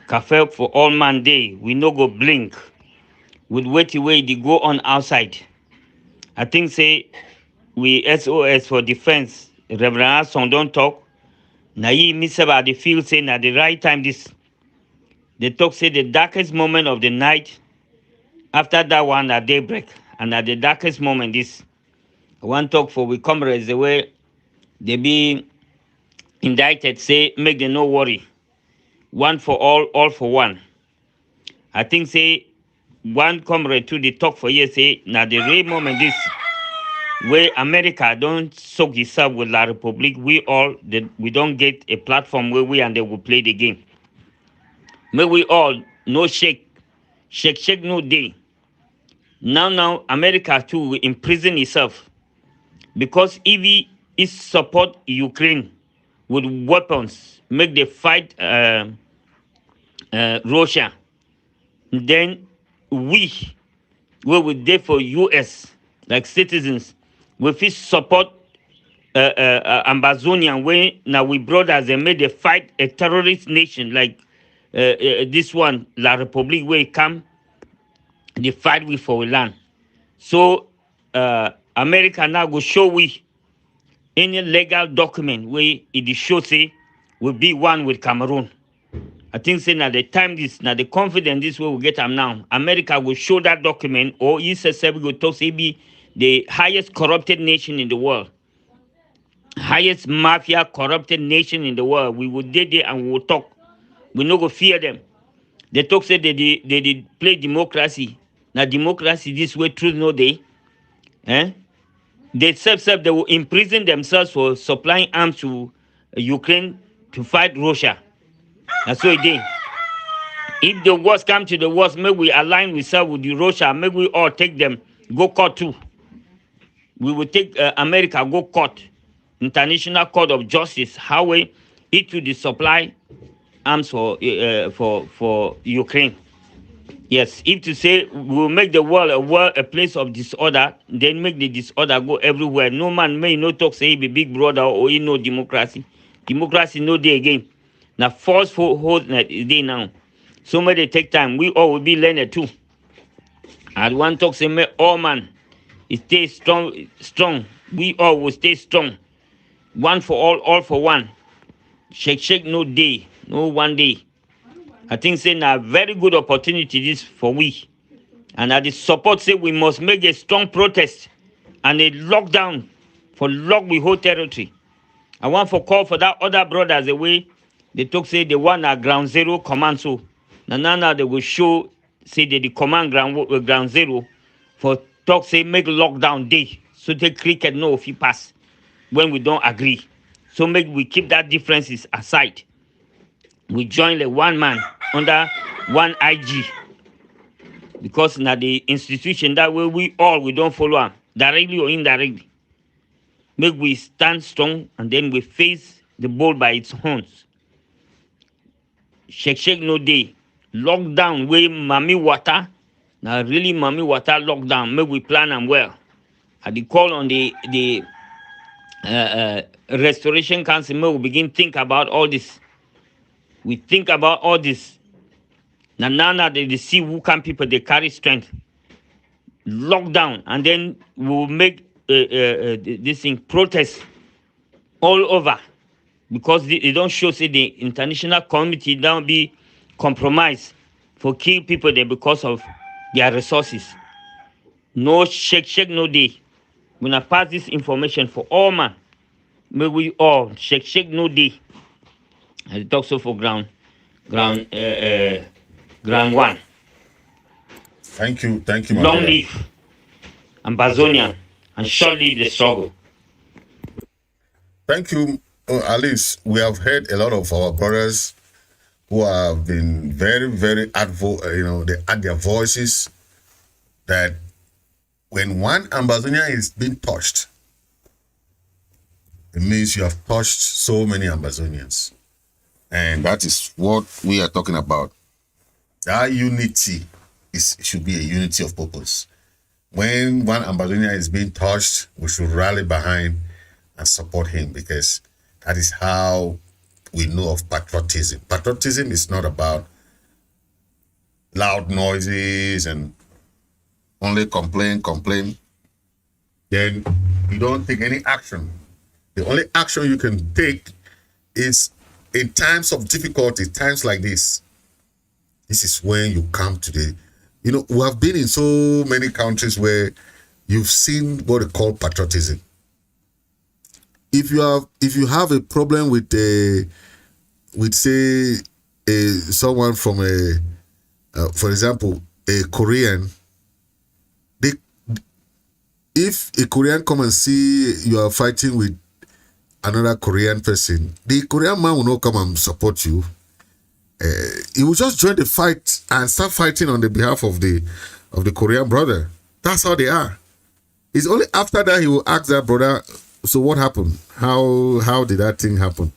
Cafe for all man day. We no go blink. With wait away they go on outside. I think say we SOS for defense. Reverend Asson don't talk. Na ye miss about the field saying at the right time this. They talk say the darkest moment of the night. After that one at daybreak. And at the darkest moment this. I want talk for we comrades the way they be indicted say make them no worry. One for all for one. I think say one comrade to the talk for years say now the real moment this where America don't soak itself with La Republic, we don't get a platform where we and they will play the game. May we all no shake no day. Now America too will imprison itself because if he is support Ukraine with weapons, make the fight Russia, then we will there for US like citizens. We fit support Ambazonian way now we brothers and made a fight a terrorist nation like this one La Republic where it come the fight we for land. So America now go show we any legal document where it show say will be one with Cameroon. I think say now the time this now the confidence this way we get them now. America will show that document or ESSF will talk say be the highest corrupted nation in the world. Highest mafia corrupted nation in the world. We will do there and we will talk. We no go fear them. They talk say they did play democracy. Now democracy this way truth no day. They they will imprison themselves for supplying arms to Ukraine to fight Russia. That's what it did. If the worst come to the worst, maybe we align ourselves with the Russia, maybe we all take them, go court too. We will take America, go court, International Court of Justice, how it will supply arms for Ukraine. Yes, if to say we will make the world a place of disorder, then make the disorder go everywhere. No man may no talk say he be big brother or he no democracy. Democracy no day again. Now forceful hold is day now. So may they take time. We all will be learned too. And one talk say may all man stay strong. We all will stay strong. One for all for one. Shake no day, no one day. I think say now very good opportunity this for we. And at the support say we must make a strong protest and a lockdown for lock the whole territory. I want for call for that other brothers away. They talk say the one at ground zero command so. Now they will show say the command ground zero for talk say make lockdown day. So take cricket no if you pass when we don't agree. So make we keep that differences aside. We join the one man under one IG. Because now the institution that way we don't follow them, directly or indirectly. Make we stand strong and then we face the bull by its horns. Shake no day. Lockdown way mami water. Now really mami water lockdown. Make we plan them well. I call on the Restoration Council. May we begin think about all this. We think about all this. Now they see Wukan people, they carry strength. Lockdown, and then we'll make this thing protest all over, because they don't show say the international community don't be compromised for kill people there because of their resources. No shake no day. When I pass this information for all man, may we all shake no day. I talk so for ground one. Thank you, my Long brother. live Ambazonian, and short live the struggle. Thank you, Alice. We have heard a lot of our brothers who have been very, very they add their voices that when one Ambazonia is being touched, it means you have touched so many Ambazonians. And that is what we are talking about. That unity should be a unity of purpose. When one Ambazonia is being touched, we should rally behind and support him, because that is how we know of patriotism. Patriotism is not about loud noises and only complain. Then you don't take any action. The only action you can take is in times of difficulty, times like this. This is when you come to we have been in so many countries where you've seen what they call patriotism. If you have a problem with someone from for example, a Korean, if a Korean come and see you are fighting with another Korean person, the Korean man will not come and support you. He will just join the fight and start fighting on the behalf of the Korean brother. That's how they are. It's only after that he will ask that brother, so what happened? How did that thing happen?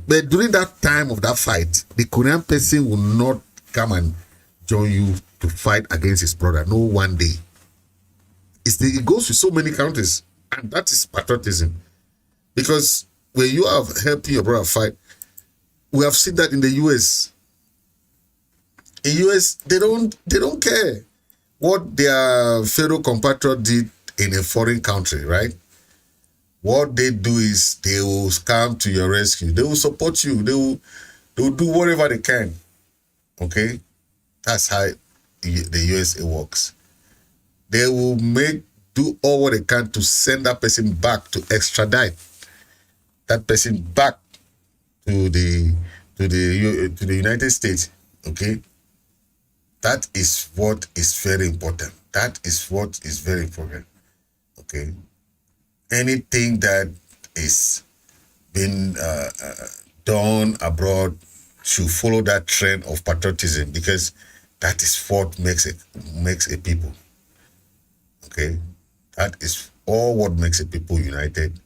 But during that time of that fight, the Korean person will not come and join you to fight against his brother. No, one day. It goes with so many countries, and that is patriotism. Because when you are helping your brother fight, we have seen that in the US. In US, they don't care what their fellow compatriot did in a foreign country, right? What they do is they will come to your rescue. They will support you. They will do whatever they can. Okay? That's how the USA works. They will do all what they can to send that person back, to extradite that person back to the United States. Okay? That is what is very important. That is what is very important. Okay? Anything that is being done abroad should follow that trend of patriotism, because that is what makes a people. Okay? That is all what makes a people united.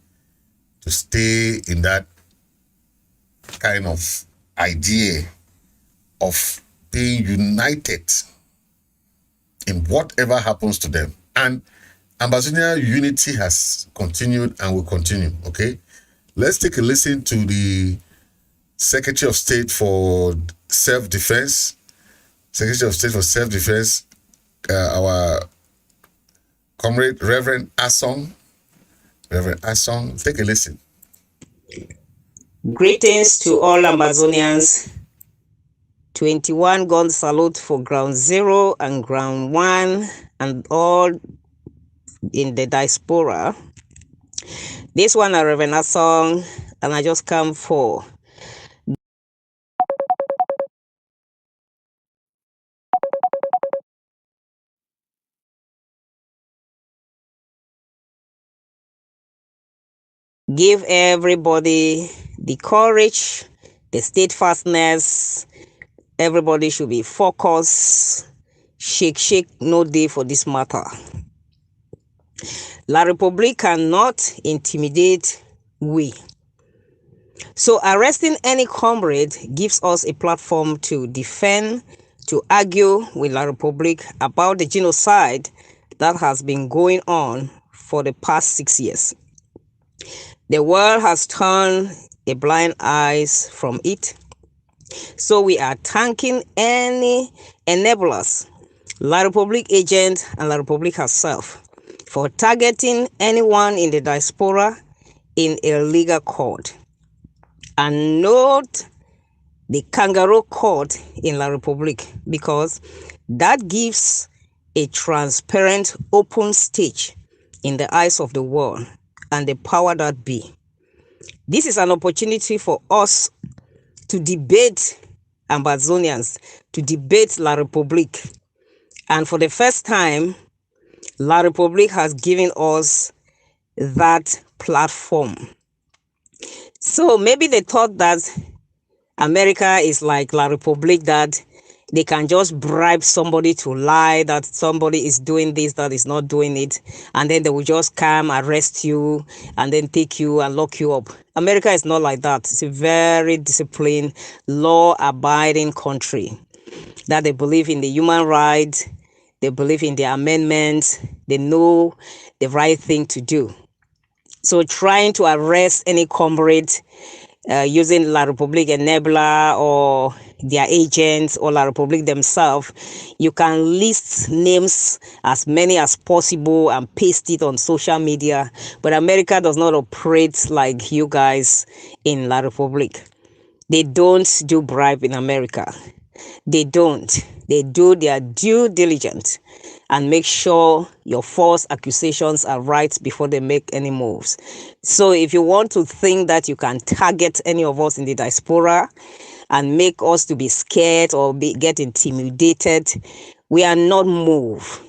To stay in that kind of idea of being united in whatever happens to them. And Ambazonian unity has continued and will continue. Okay, let's take a listen to the Secretary of State for Self-Defense. Secretary of State for Self-Defense, our comrade Reverend Asong. Reverend Asong, take a listen. Greetings to all Ambazonians. 21 gun salute for Ground Zero and Ground One and all in the diaspora. This one a Reverend song, and I just come for give everybody the courage, the steadfastness. Everybody should be focused. Shake no day for this matter. La Republique cannot intimidate we. So arresting any comrade gives us a platform to defend, to argue with La Republique about the genocide that has been going on for the past 6 years. The world has turned a blind eye from it. So we are thanking any enablers, La Republique agent and La Republique herself, for targeting anyone in the diaspora in a legal court. And note the kangaroo court in La Republique, because that gives a transparent, open stage in the eyes of the world and the power that be. This is an opportunity for us to debate Ambazonians, to debate La Republique. And for the first time, La Republique has given us that platform. So maybe they thought that America is like La Republique, that they can just bribe somebody to lie, that somebody is doing this, that is not doing it, and then they will just come, arrest you, and then take you and lock you up. America is not like that. It's a very disciplined, law-abiding country that they believe in the human rights, they believe in the amendments, they know the right thing to do. So trying to arrest any comrade using La Republique enabler or their agents or La Republique themselves, you can list names as many as possible and paste it on social media. But America does not operate like you guys in La Republique. They don't do bribe in America. They don't. They do their due diligence and make sure your false accusations are right before they make any moves. So if you want to think that you can target any of us in the diaspora and make us to be scared or get intimidated, we are not moved.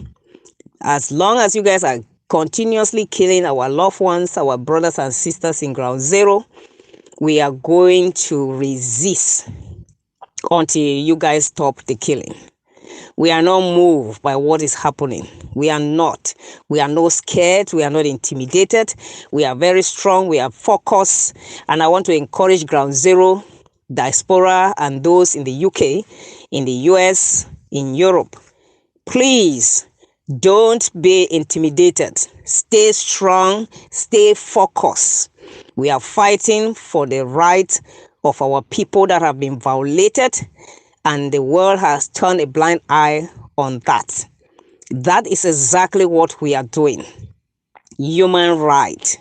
As long as you guys are continuously killing our loved ones, our brothers and sisters in Ground Zero, we are going to resist until you guys stop the killing. We are not moved by what is happening. We are not. We are not scared. We are not intimidated. We are very strong. We are focused. And I want to encourage Ground Zero, diaspora, and those in the UK, in the US, in Europe. Please don't be intimidated. Stay strong. Stay focused. We are fighting for the right of our people that have been violated, and the world has turned a blind eye on that. That is exactly what we are doing. Human right.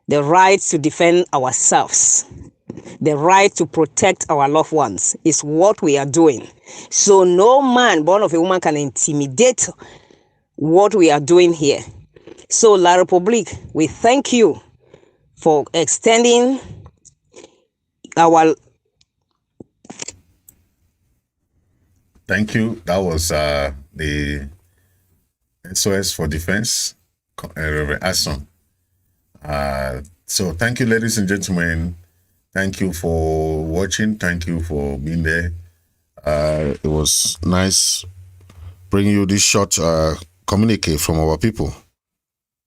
The right to defend ourselves. The right to protect our loved ones is what we are doing. So no man born of a woman can intimidate what we are doing here. So La Republique, we thank you for extending our... Thank you. That was the SOS for Defense, Reverend Asson. So thank you, ladies and gentlemen. Thank you for watching. Thank you for being there. It was nice bringing you this short communique from our people.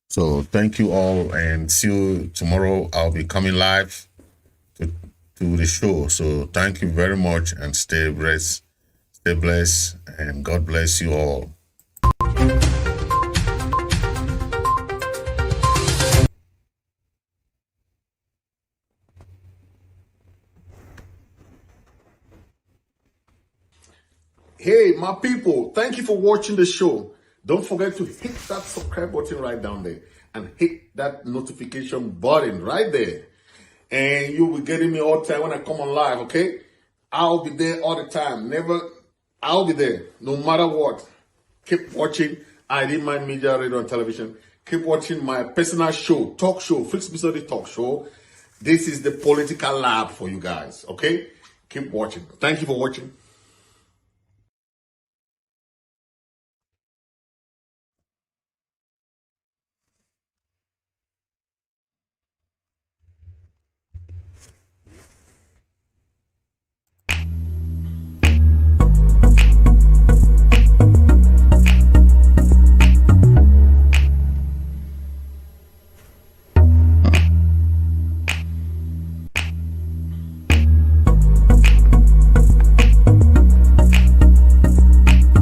So thank you all, and see you tomorrow. I'll be coming live to the show. So thank you very much, and stay blessed, and God bless you all. Hey, my people, thank you for watching the show. Don't forget to hit that subscribe button right down there and hit that notification button right there. And you'll be getting me all the time when I come on live, okay? I'll be there all the time. I'll be there no matter what. Keep watching Immtv Media, Radio and Television. Keep watching my personal show, talk show, Fritz Misodi-Talk Show. This is the political lab for you guys, okay? Keep watching. Thank you for watching.